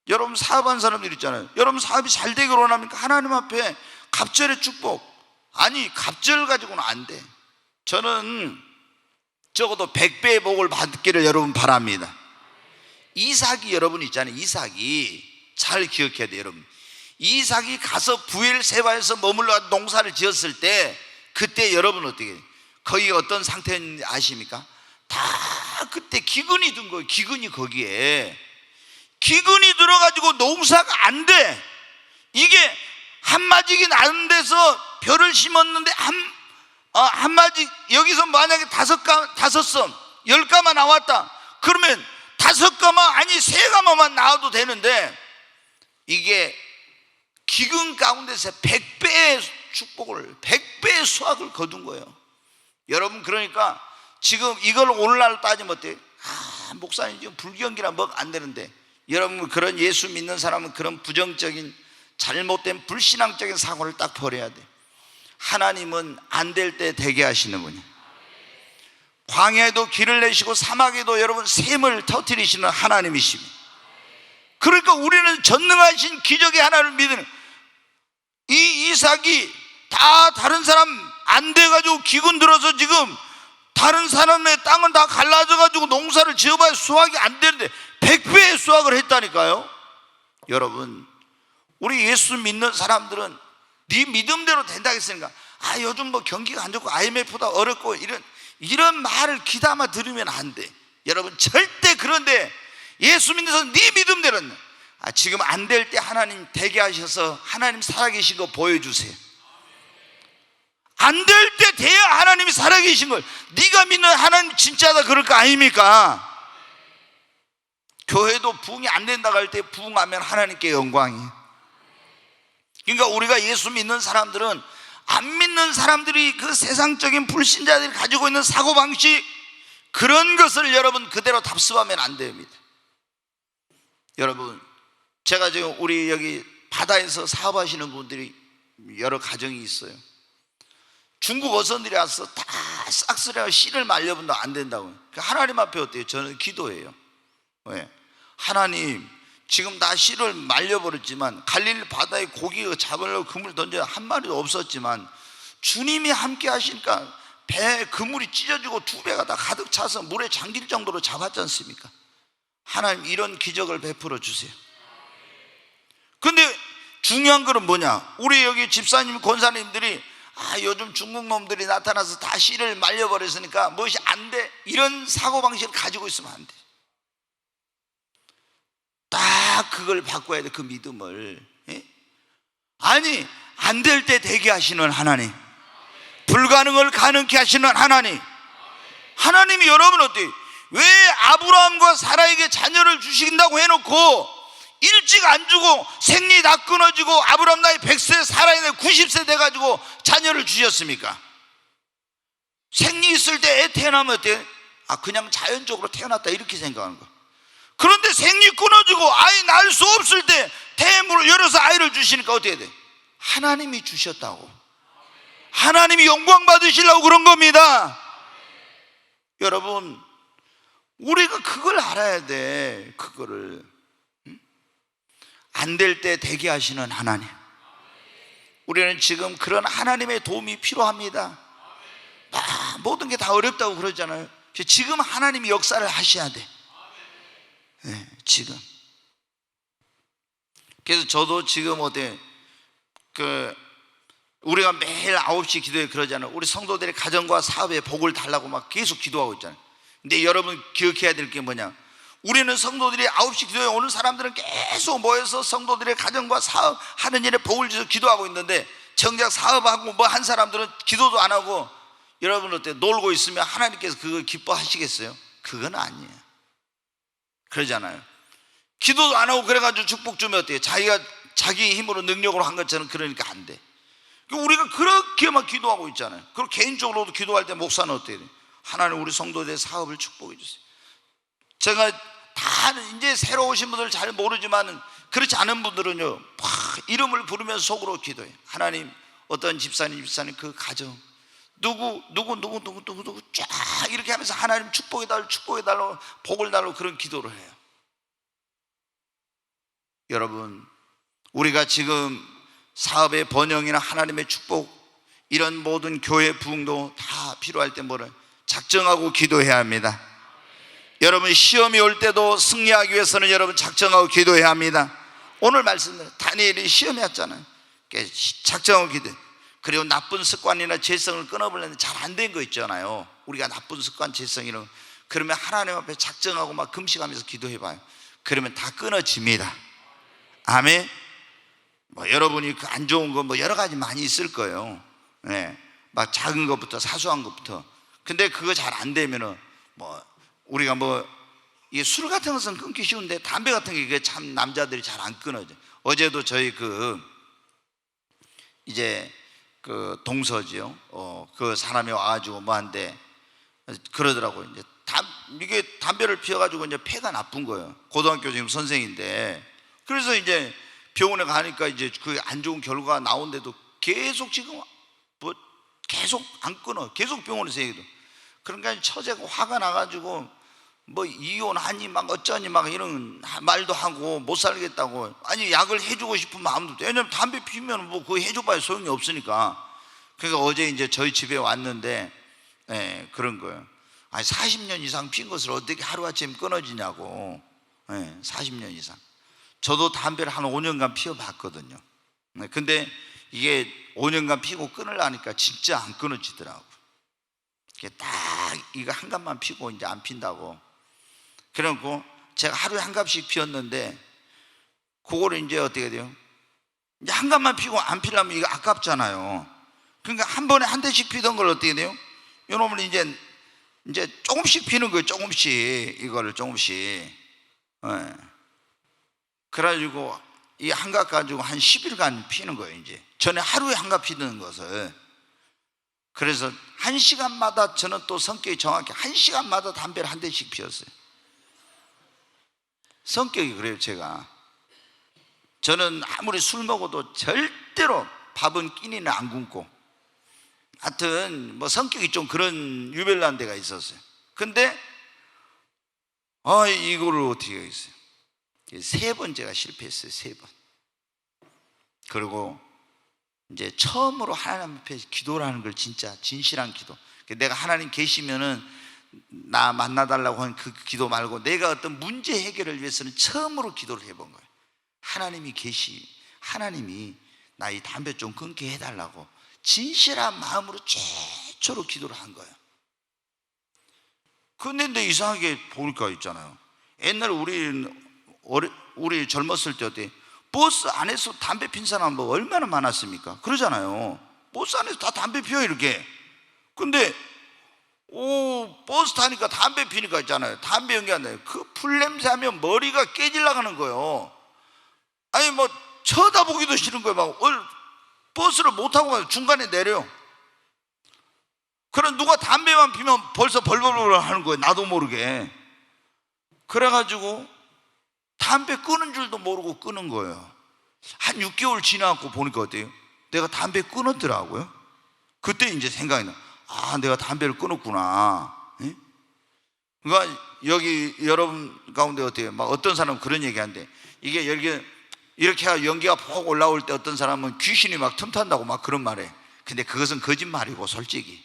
여러분 사업한 사람들 있잖아요. 여러분 사업이 잘 되기를 원합니까? 하나님 앞에 갑절의 축복, 아니 갑절 가지고는 안 돼. 저는 적어도 100배의 복을 받기를 여러분 바랍니다. 이삭이 여러분 있잖아요. 이삭이 잘 기억해야 돼요. 여러분 이삭이 가서 부엘세바에서 머물러 농사를 지었을 때 그때 여러분 어떻게 해요? 거기 어떤 상태인지 아십니까? 다 그때 기근이 든 거예요. 기근이 거기에 기근이 들어가지고 농사가 안 돼. 이게 한마디긴 안 돼서 벼를 심었는데 한마디 여기서 만약에 5섬 10가마 나왔다 그러면 5가마 아니 3가마만 나와도 되는데 이게 기근 가운데서 100배의 축복을 100배의 수확을 거둔 거예요. 여러분 그러니까 지금 이걸 오늘날 따지면 어때요? 목사님 지금 불경기라 뭐 안 되는데, 여러분 그런 예수 믿는 사람은 그런 부정적인 잘못된 불신앙적인 사고를 딱 버려야 돼. 하나님은 안 될 때 되게 하시는 분이에요. 광야에도 길을 내시고 사막에도 여러분 샘을 터뜨리시는 하나님이십니다. 그러니까 우리는 전능하신 기적의 하나님을 믿는, 이 이삭이 다 다른 사람 안 돼가지고 기근 들어서 지금 다른 사람의 땅은 다 갈라져가지고 농사를 지어봐야 수확이 안 되는데 100배의 수확을 했다니까요. 여러분 우리 예수 믿는 사람들은 네 믿음대로 된다 했으니까 요즘 뭐 경기가 안 좋고 IMF보다 어렵고 이런 말을 귀담아 들으면 안 돼. 여러분 절대. 그런데 예수 믿어서 네 믿음대로 지금 안 될 때 하나님 되게 하셔서 하나님 살아계신 거 보여주세요. 안 될 때 돼야 하나님이 살아계신 걸, 네가 믿는 하나님 진짜다 그럴 거 아닙니까? 교회도 부흥이 안 된다고 할 때 부흥하면 하나님께 영광이에요. 그러니까 우리가 예수 믿는 사람들은 안 믿는 사람들이 그 세상적인 불신자들이 가지고 있는 사고방식, 그런 것을 여러분 그대로 답습하면 안 됩니다. 여러분, 제가 지금 우리 여기 바다에서 사업하시는 분들이 여러 가정이 있어요. 중국 어선들이 와서 다 싹쓸이하고 씨를 말려본도 안 된다고요. 하나님 앞에 어때요? 저는 기도해요. 왜? 하나님, 지금 다 씨를 말려버렸지만 갈릴리 바다에 고기가 잡으려고 그물 던져 한 마리도 없었지만 주님이 함께 하시니까 배에 그물이 찢어지고 두 배가 다 가득 차서 물에 잠길 정도로 잡았지 않습니까? 하나님, 이런 기적을 베풀어 주세요. 근데 중요한 거는 뭐냐? 우리 여기 집사님, 권사님들이 요즘 중국 놈들이 나타나서 다 씨를 말려버렸으니까 무엇이 안 돼, 이런 사고방식을 가지고 있으면 안 돼. 딱 그걸 바꿔야 돼, 그 믿음을. 예? 아니, 안 될 때 되게 하시는 하나님, 불가능을 가능케 하시는 하나님, 하나님이 여러분 어때요? 왜 아브라함과 사라에게 자녀를 주신다고 해놓고 일찍 안 주고 생리 다 끊어지고 아브라함 나이 100세, 사라의 나이 90세 돼가지고 자녀를 주셨습니까? 생리 있을 때 애 태어나면 어때요? 그냥 자연적으로 태어났다, 이렇게 생각하는 거야. 그런데 생리 끊어지고 아이 낳을 수 없을 때 태문을 열어서 아이를 주시니까 어떻게 돼? 하나님이 주셨다고, 하나님이 영광 받으시려고 그런 겁니다. 여러분, 우리가 그걸 알아야 돼. 그거를 안 될 때 되게 하시는 하나님, 우리는 지금 그런 하나님의 도움이 필요합니다. 모든 게 다 어렵다고 그러잖아요. 지금 하나님이 역사를 하셔야 돼. 네, 지금. 그래서 저도 지금 우리가 매일 9시 기도에 그러잖아요. 우리 성도들의 가정과 사업에 복을 달라고 막 계속 기도하고 있잖아요. 근데 여러분 기억해야 될 게 뭐냐? 우리는 성도들이 9시 기도에 오는 사람들은 계속 모여서 성도들의 가정과 사업 하는 일에 복을 주셔서 기도하고 있는데, 정작 사업하고 뭐 한 사람들은 기도도 안 하고, 여러분 어때? 놀고 있으면 하나님께서 그걸 기뻐하시겠어요? 그건 아니에요. 그러잖아요. 기도도 안 하고 그래가지고 축복 주면 어때요? 자기가 자기 힘으로 능력으로 한 것처럼, 그러니까 안 돼. 우리가 그렇게만 기도하고 있잖아요. 그리고 개인적으로도 기도할 때 목사는 어떻게 돼요? 하나님, 우리 성도들의 사업을 축복해 주세요. 제가 다 이제 새로 오신 분들 잘 모르지만, 그렇지 않은 분들은요, 이름을 부르면서 속으로 기도해요. 하나님, 어떤 집사님 그 가정 누구 쫙 이렇게 하면서 하나님 축복해달라고 복을 달라고 그런 기도를 해요. 여러분, 우리가 지금 사업의 번영이나 하나님의 축복, 이런 모든 교회 부흥도 다 필요할 때 뭐를 작정하고 기도해야 합니다. 여러분, 시험이 올 때도 승리하기 위해서는 여러분 작정하고 기도해야 합니다. 오늘 말씀대로 다니엘이 시험에 왔잖아요. 작정하고 기도해. 그리고 나쁜 습관이나 죄성을 끊어보려는데 잘 안 된 거 있잖아요. 우리가 나쁜 습관, 죄성 이런, 그러면 하나님 앞에 작정하고 막 금식하면서 기도해봐요. 그러면 다 끊어집니다. 아멘. 여러분이 그 안 좋은 거 여러 가지 많이 있을 거예요. 네. 막 작은 것부터 사소한 것부터. 근데 그거 잘 안 되면은 우리가 이 술 같은 것은 끊기 쉬운데 담배 같은 게 참 남자들이 잘 안 끊어져. 어제도 저희 이제 동서지요. 그 사람이 와가지고 한데 그러더라고요. 이제 이게 담배를 피워가지고 이제 폐가 나쁜 거예요. 고등학교 지금 선생인데. 그래서 이제 병원에 가니까 이제 그 안 좋은 결과가 나온데도 계속 지금 계속 안 끊어. 계속 병원에서 얘기도. 그러니까 처제가 화가 나가지고 이혼하니 막 어쩌니 막 이런 말도 하고 못 살겠다고. 아니, 약을 해주고 싶은 마음도 없대. 왜냐면 담배 피우면 그거 해줘봐야 소용이 없으니까. 그러니까 어제 이제 저희 집에 왔는데 그런 거예요. 아니, 40년 이상 핀 것을 어떻게 하루아침에 끊어지냐고. 40년 이상. 저도 담배를 한 5년간 피워봤거든요. 근데 이게 5년간 피고 끊으려니까 진짜 안 끊어지더라고. 이게 딱 이거 한 갑만 피고 이제 안 핀다고. 그래놓고 제가 하루에 한 갑씩 피웠는데, 그거를 이제 어떻게 돼요? 이제 한 갑만 피고 안 피려면 이거 아깝잖아요. 그러니까 한 번에 한 대씩 피던 걸 어떻게 돼요? 이놈을 이제 조금씩 피는 거예요. 조금씩, 이거를 조금씩. 그래가지고 이 한갑 가지고 한 10일간 피는 거예요. 이제 전에 하루에 한갑 피는 것을. 그래서 1시간마다 저는 또 성격이 정확히 1시간마다 담배를 한 대씩 피웠어요. 성격이 그래요. 저는 아무리 술 먹어도 절대로 밥은 끼니는 안 굶고, 하여튼 뭐 성격이 좀 그런 유별난 데가 있었어요. 근데 이거를 어떻게 하겠어요? 3번 제가 실패했어요. 3번. 그리고 이제 처음으로 하나님 앞에 기도를 하는 걸, 진짜 진실한 기도. 내가 하나님 계시면은 나 만나달라고 하는 그 기도 말고, 내가 어떤 문제 해결을 위해서는 처음으로 기도를 해본 거예요. 하나님이 나 이 담배 좀 끊게 해달라고 진실한 마음으로 최초로 기도를 한 거예요. 근데 이상하게 보니까 있잖아요. 옛날에 우리 젊었을 때 어때? 버스 안에서 담배 핀 사람 뭐 얼마나 많았습니까? 그러잖아요. 버스 안에서 다 담배 피워요, 이렇게. 근데 버스 타니까 담배 피니까 있잖아요. 담배 연기한다. 그 풀냄새 하면 머리가 깨질나가는 거예요. 아니 뭐 쳐다보기도 싫은 거예요. 막 버스를 못 타고 가요. 중간에 내려요. 그럼 누가 담배만 피면 벌써 벌벌벌 하는 거예요. 나도 모르게. 그래가지고 담배 끊은 줄도 모르고 끊은 거예요. 한 6개월 지나고 보니까 어때요? 내가 담배 끊었더라고요. 그때 이제 생각이 나. 내가 담배를 끊었구나. 예? 그러니까 여기 여러분 가운데 어때요? 막 어떤 사람은 그런 얘기 한대. 이게 이렇게 연기가 푹 올라올 때 어떤 사람은 귀신이 막 틈탄다고 막 그런 말해. 근데 그것은 거짓말이고, 솔직히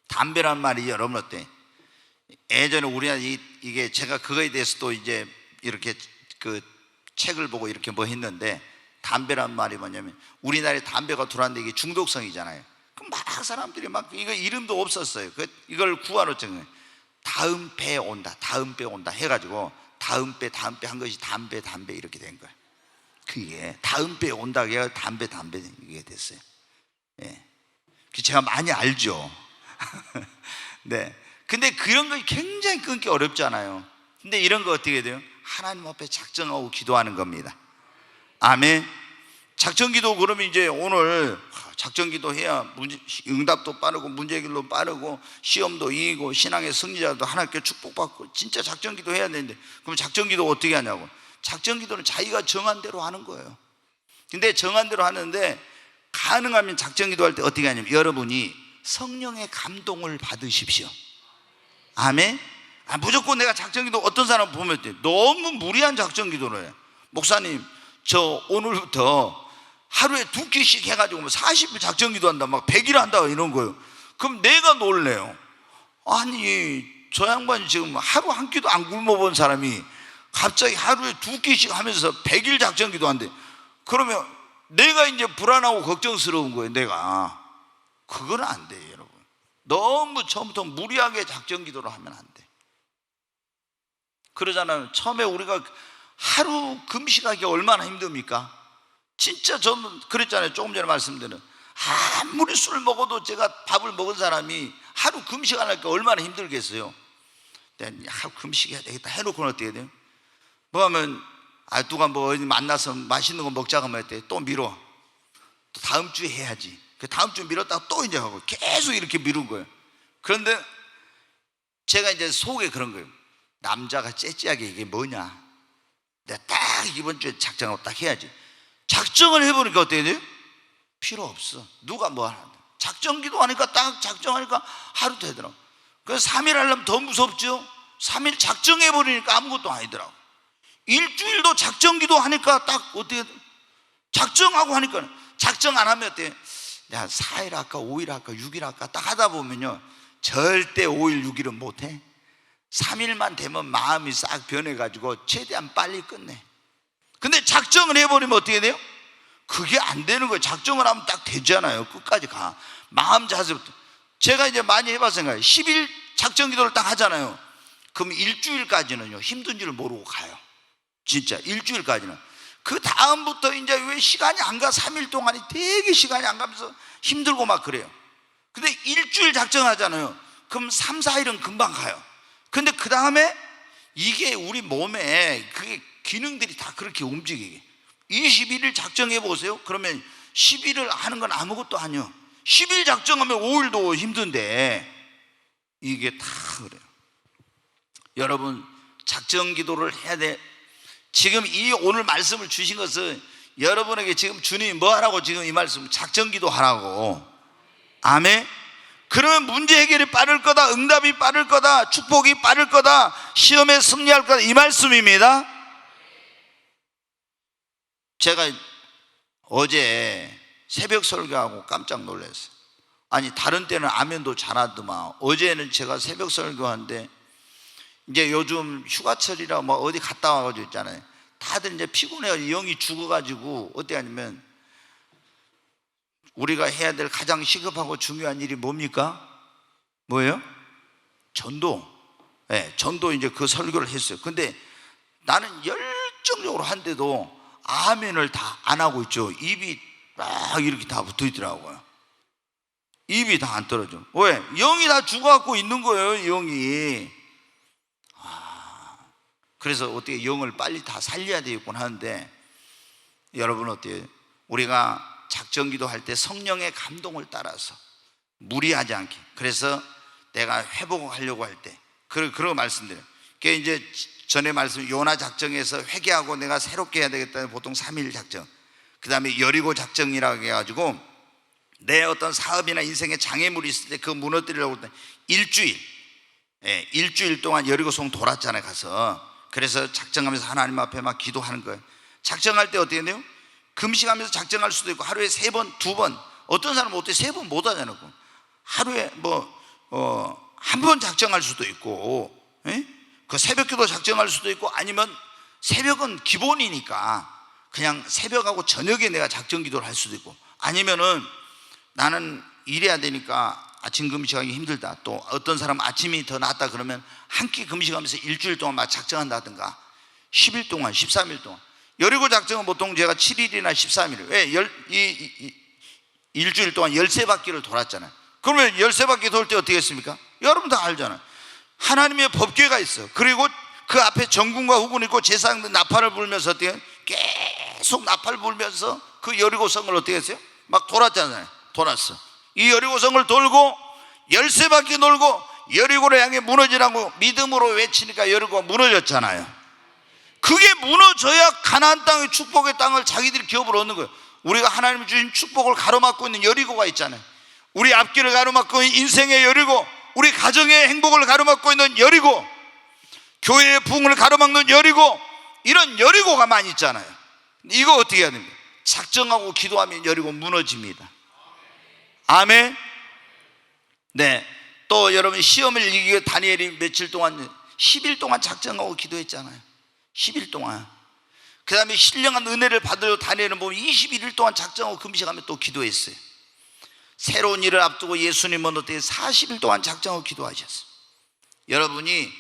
담배란 말이 여러분 어때? 예전에 우리나라 이게 제가 그거에 대해서도 이제 이렇게 그 책을 보고 이렇게 뭐 했는데, 담배란 말이 뭐냐면, 우리나라에 담배가 들어왔는데 이게 중독성이잖아요. 그럼 막 사람들이 막 이거 이름도 없었어요. 이걸 구하러 정해. 다음 배 온다 해가지고 다음 배 한 것이 담배 이렇게 된 거예요. 그게 다음 배 온다 해가 담배 이게 됐어요. 예. 제가 많이 알죠. 네. 근데 그런 거 굉장히 끊기 어렵잖아요. 근데 이런 거 어떻게 돼요? 하나님 앞에 작정하고 기도하는 겁니다. 아멘. 작정기도. 그러면 이제 오늘 작정기도 해야 응답도 빠르고 문제 해결도 빠르고 시험도 이기고 신앙의 승리자도 하나님께 축복받고, 진짜 작정기도 해야 되는데, 그럼 작정기도 어떻게 하냐고. 작정기도는 자기가 정한 대로 하는 거예요. 근데 정한 대로 하는데, 가능하면 작정기도 할 때 어떻게 하냐면, 여러분이 성령의 감동을 받으십시오. 아멘. 무조건 내가 작정기도, 어떤 사람 보면 너무 무리한 작정기도를 해. 목사님, 저 오늘부터 하루에 2끼씩 해가지고 40일 작정기도 한다, 막 100일 한다, 이런 거예요. 그럼 내가 놀래요. 아니, 저 양반이 지금 하루 한 끼도 안 굶어본 사람이 갑자기 하루에 2끼씩 하면서 100일 작정기도 한대. 그러면 내가 이제 불안하고 걱정스러운 거예요. 내가. 그건 안 돼요, 여러분. 너무 처음부터 무리하게 작정기도를 하면 안 돼. 그러잖아요. 처음에 우리가 하루 금식하기가 얼마나 힘듭니까? 진짜 저는 그랬잖아요. 조금 전에 말씀드린, 아무리 술 먹어도, 제가 밥을 먹은 사람이 하루 금식 안 하니까 얼마나 힘들겠어요. 하루 금식해야 되겠다 해놓고는 어떻게 돼요? 뭐 하면, 누가 뭐 어디 만나서 맛있는 거 먹자고 하면 또 미뤄. 또 다음 주에 해야지. 그 다음 주에 미뤘다가 또 이제 하고 계속 이렇게 미룬 거예요. 그런데 제가 이제 속에 그런 거예요. 남자가 째째하게 이게 뭐냐, 내가 딱 이번 주에 작정하고 딱 해야지. 작정을 해보니까 어떻게 돼요? 필요 없어. 누가 뭐 하나. 작정기도 하니까 딱 작정하니까 하루 되더라고. 그래서 3일 하려면 더 무섭죠. 3일 작정해버리니까 아무것도 아니더라고. 일주일도 작정기도 하니까 딱 어떻게 돼? 작정하고 하니까. 작정 안 하면 어때요? 내가 4일 할까 5일 할까 6일 할까 딱 하다 보면요, 절대 5일 6일은 못해. 3일만 되면 마음이 싹 변해가지고 최대한 빨리 끝내. 근데 작정을 해버리면 어떻게 돼요? 그게 안 되는 거예요. 작정을 하면 딱 되잖아요. 끝까지 가. 마음 자세부터. 제가 이제 많이 해봤을 생각이에요. 10일 작정 기도를 딱 하잖아요. 그럼 일주일까지는요, 힘든 줄 모르고 가요. 진짜 일주일까지는. 그 다음부터 이제 왜 시간이 안 가? 3일 동안이 되게 시간이 안 가면서 힘들고 막 그래요. 근데 일주일 작정하잖아요. 그럼 3, 4일은 금방 가요. 근데 그 다음에 이게 우리 몸에 그게 기능들이 다 그렇게 움직이게. 21일 작정해 보세요. 그러면 10일을 하는 건 아무것도 아니요. 10일 작정하면 5일도 힘든데 이게 다 그래요. 여러분, 작정 기도를 해야 돼. 지금 이 오늘 말씀을 주신 것은 여러분에게 지금 주님이 뭐 하라고 지금 이 말씀 작정 기도 하라고. 아멘. 그러면 문제 해결이 빠를 거다, 응답이 빠를 거다, 축복이 빠를 거다, 시험에 승리할 거다, 이 말씀입니다. 제가 어제 새벽 설교하고 깜짝 놀랐어요. 아니 다른 때는 아멘도 잘하더만 어제는 제가 새벽 설교하는데 이제 요즘 휴가철이라 뭐 어디 갔다 와가지고 있잖아요. 다들 이제 피곤해가지고 영이 죽어가지고 어떻게 하냐면 우리가 해야 될 가장 시급하고 중요한 일이 뭡니까? 뭐예요? 전도. 네, 전도 이제 그 설교를 했어요. 근데 나는 열정적으로 한데도 아멘을 다 안 하고 있죠. 입이 막 이렇게 다 붙어 있더라고요. 입이 다 안 떨어져. 왜? 영이 다 죽어갖고 있는 거예요, 영이. 그래서 어떻게 영을 빨리 다 살려야 되겠구나 하는데, 여러분 어때요? 우리가 작정기도 할 때 성령의 감동을 따라서 무리하지 않게, 그래서 내가 회복하려고 할 때 그런 말씀드려요. 그게 이제 전에 말씀 요나 작정에서 회개하고 내가 새롭게 해야 되겠다는 보통 3일 작정, 그 다음에 여리고 작정이라고 해가지고 내 어떤 사업이나 인생에 장애물이 있을 때 그 무너뜨리려고 할 때 일주일 동안 여리고성 돌았잖아요, 가서. 그래서 작정하면서 하나님 앞에 막 기도하는 거예요. 작정할 때 어떻게 돼요? 금식하면서 작정할 수도 있고, 하루에 3번, 2번, 어떤 사람은 어떻게 3번 못 하잖아요. 하루에 한 번 작정할 수도 있고, 그 새벽기도 작정할 수도 있고, 아니면 새벽은 기본이니까 그냥 새벽하고 저녁에 내가 작정기도를 할 수도 있고, 아니면은 나는 일해야 되니까 아침 금식하기 힘들다, 또 어떤 사람은 아침이 더 낫다 그러면 한 끼 금식하면서 일주일 동안 막 작정한다든가 10일 동안 13일 동안. 여리고 작정은 보통 제가 7일이나 13일, 왜? 일주일 동안 13바퀴를 돌았잖아요. 그러면 13바퀴 돌 때 어떻게 했습니까? 여러분 다 알잖아요. 하나님의 법궤가 있어요. 그리고 그 앞에 정군과 후군이 있고 제사장들 나팔을 불면서 어떻게 계속 나팔 불면서 그 여리고성을 어떻게 했어요? 막 돌았잖아요. 돌았어. 이 여리고성을 돌고 13바퀴 돌고 여리고를 향해 무너지라고 믿음으로 외치니까 여리고가 무너졌잖아요. 그게 무너져야 가나안 땅의 축복의 땅을 자기들이 기업으로 얻는 거예요. 우리가 하나님이 주신 축복을 가로막고 있는 여리고가 있잖아요. 우리 앞길을 가로막고 있는 인생의 여리고, 우리 가정의 행복을 가로막고 있는 여리고, 교회의 부흥을 가로막는 여리고, 이런 여리고가 많이 있잖아요. 이거 어떻게 해야 됩니까? 작정하고 기도하면 여리고 무너집니다. 아멘. 네. 또 여러분 시험을 이기기 위해 다니엘이 며칠 동안 10일 동안 작정하고 기도했잖아요. 10일 동안. 그 다음에 신령한 은혜를 받으려 다니엘은 보면 21일 동안 작정하고 금식하며 또 기도했어요. 새로운 일을 앞두고 예수님은 어떻게 40일 동안 작정하고 기도하셨어요. 여러분이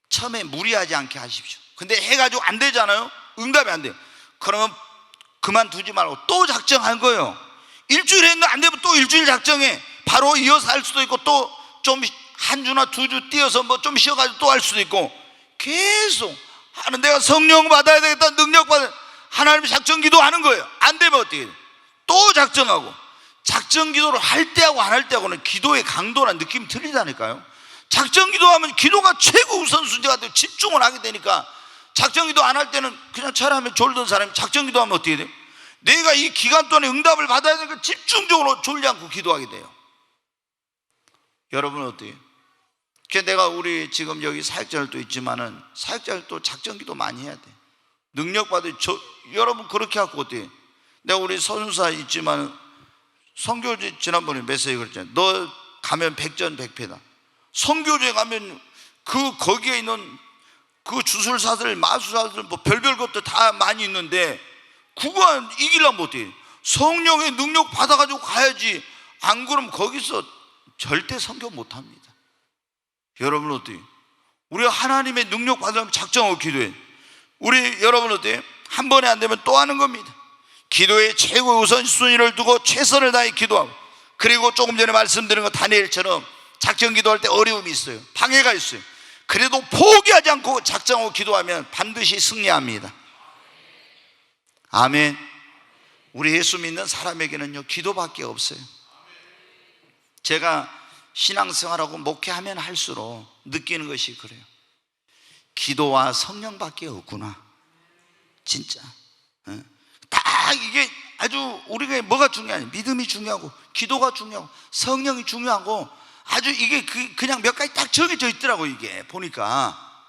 처음에 무리하지 않게 하십시오. 근데 해가지고 안 되잖아요. 응답이 안 돼요. 그러면 그만두지 말고 또 작정한 거예요. 일주일 했는데 안 되면 또 일주일 작정해. 바로 이어서 할 수도 있고, 또 좀 한 주나 2주 띄어서 뭐 좀 쉬어가지고 또 할 수도 있고, 계속 하는, 내가 성령 받아야 되겠다, 능력 받아야, 하나님 작정 기도하는 거예요. 안 되면 어떻게 돼? 또 작정하고. 작정 기도를 할 때하고 안 할 때하고는 기도의 강도나 느낌이 틀리다니까요. 작정 기도하면 기도가 최고 우선순위가 되고 집중을 하게 되니까, 작정 기도 안 할 때는 그냥 차라리 졸던 사람이 작정 기도하면 어떻게 돼요? 내가 이 기간 동안에 응답을 받아야 되니까 집중적으로 졸지 않고 기도하게 돼요. 여러분은 어때요? 내가 우리 지금 여기 사역자들도 있지만은 사역자들도 작정 기도 많이 해야 돼. 능력 받을 여러분 그렇게 하고 어때요? 내가 우리 선수사 있지만 선교제 지난번에 메시지 그랬잖아요. 너 가면 백전백패다. 선교제 가면 거기에 있는 그 주술사들, 마술사들, 뭐 별별 것도 다 많이 있는데 그거 이기려면 어때요? 성령의 능력 받아가지고 가야지. 안 그러면 거기서 절대 선교 못합니다. 여러분 어때요? 우리가 하나님의 능력 받으려면 작정하고 기도해. 우리 여러분 어때요? 한 번에 안 되면 또 하는 겁니다. 기도의 최고 우선순위를 두고 최선을 다해 기도하고, 그리고 조금 전에 말씀드린 거 다니엘처럼 작정 기도할 때 어려움이 있어요. 방해가 있어요. 그래도 포기하지 않고 작정하고 기도하면 반드시 승리합니다. 아멘. 우리 예수 믿는 사람에게는요, 기도밖에 없어요. 제가 신앙생활하고 목회하면 할수록 느끼는 것이 그래요. 기도와 성령밖에 없구나. 진짜. 딱 이게 아주 우리가 뭐가 중요하냐, 믿음이 중요하고 기도가 중요하고 성령이 중요하고 아주 이게 그냥 몇 가지 딱 정해져 있더라고. 이게 보니까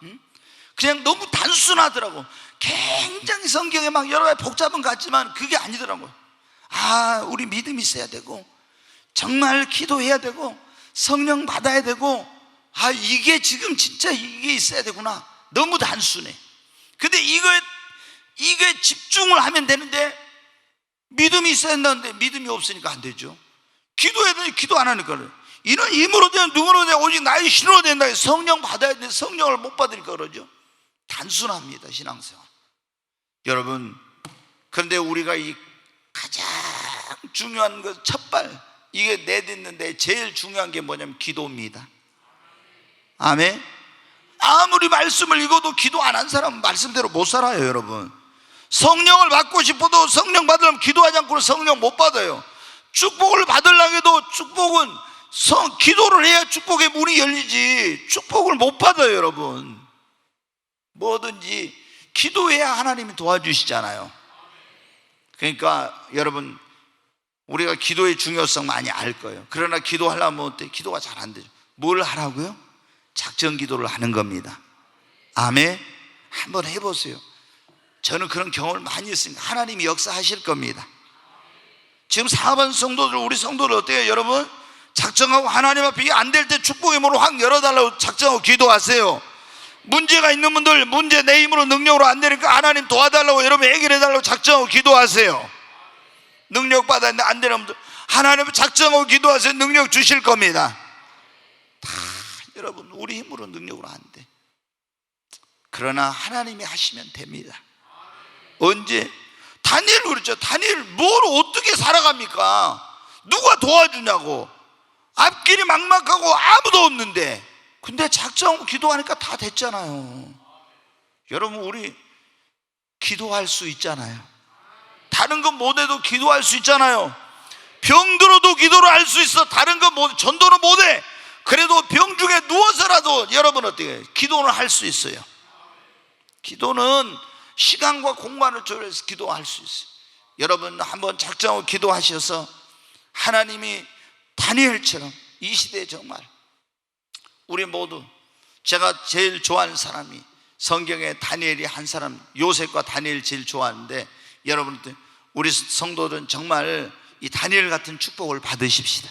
그냥 너무 단순하더라고. 굉장히 성경에 막 여러 가지 복잡한 것 같지만 그게 아니더라고요. 우리 믿음이 있어야 되고 정말 기도해야 되고 성령 받아야 되고 이게 지금 진짜 이게 있어야 되구나. 너무 단순해. 근데 이게 집중을 하면 되는데 믿음이 있어야 된다는데 믿음이 없으니까 안 되죠. 기도해야 되는데 기도 안 하니까 그래요. 이는 힘으로 되는 누구로 되는 오직 나의 신으로 된다. 성령 받아야 되는데 성령을 못 받으니까 그러죠. 단순합니다, 신앙생활. 여러분, 그런데 우리가 이 가장 중요한 것, 첫발 이게 내딛는데 제일 중요한 게 뭐냐면 기도입니다. 아멘. 아무리 말씀을 읽어도 기도 안 한 사람은 말씀대로 못 살아요. 여러분, 성령을 받고 싶어도 성령 받으려면 기도하지 않고는 성령 못 받아요. 축복을 받으려고 해도 축복은 기도를 해야 축복의 문이 열리지 축복을 못 받아요. 여러분, 뭐든지 기도해야 하나님이 도와주시잖아요. 그러니까 여러분, 우리가 기도의 중요성 많이 알 거예요. 그러나 기도하려면 어때? 기도가 잘 안 되죠. 뭘 하라고요? 작전 기도를 하는 겁니다. 아멘. 한번 해보세요. 저는 그런 경험을 많이 했으니까 하나님이 역사하실 겁니다. 지금 사반 성도들, 우리 성도들 어때요? 여러분, 작정하고 하나님 앞에 이게 안 될 때 축복의 문을 확 열어달라고 작정하고 기도하세요. 문제가 있는 분들, 문제 내 힘으로 능력으로 안 되니까 하나님 도와달라고, 여러분 해결해달라고 작정하고 기도하세요. 능력 받아야 되는데 안 되는 분들 하나님 작정하고 기도하세요. 능력 주실 겁니다. 다 여러분 우리 힘으로 능력으로 안 돼. 그러나 하나님이 하시면 됩니다. 언제? 다니엘 그랬죠. 다니엘 뭘 어떻게 살아갑니까? 누가 도와주냐고. 앞길이 막막하고 아무도 없는데, 근데 작정하고 기도하니까 다 됐잖아요. 여러분, 우리 기도할 수 있잖아요. 다른 건 못해도 기도할 수 있잖아요. 병들어도 기도를 할 수 있어. 다른 건 못, 전도는 못해. 그래도 병 중에 누워서라도 여러분 어떻게 기도는 할 수 있어요. 기도는 시간과 공간을 조절해서 기도할 수 있어요. 여러분 한번 작정하고 기도하셔서 하나님이 다니엘처럼 이 시대에 정말 우리 모두, 제가 제일 좋아하는 사람이 성경에 다니엘이 한 사람, 요셉과 다니엘 제일 좋아하는데, 여러분들 우리 성도들은 정말 이 다니엘 같은 축복을 받으십시다.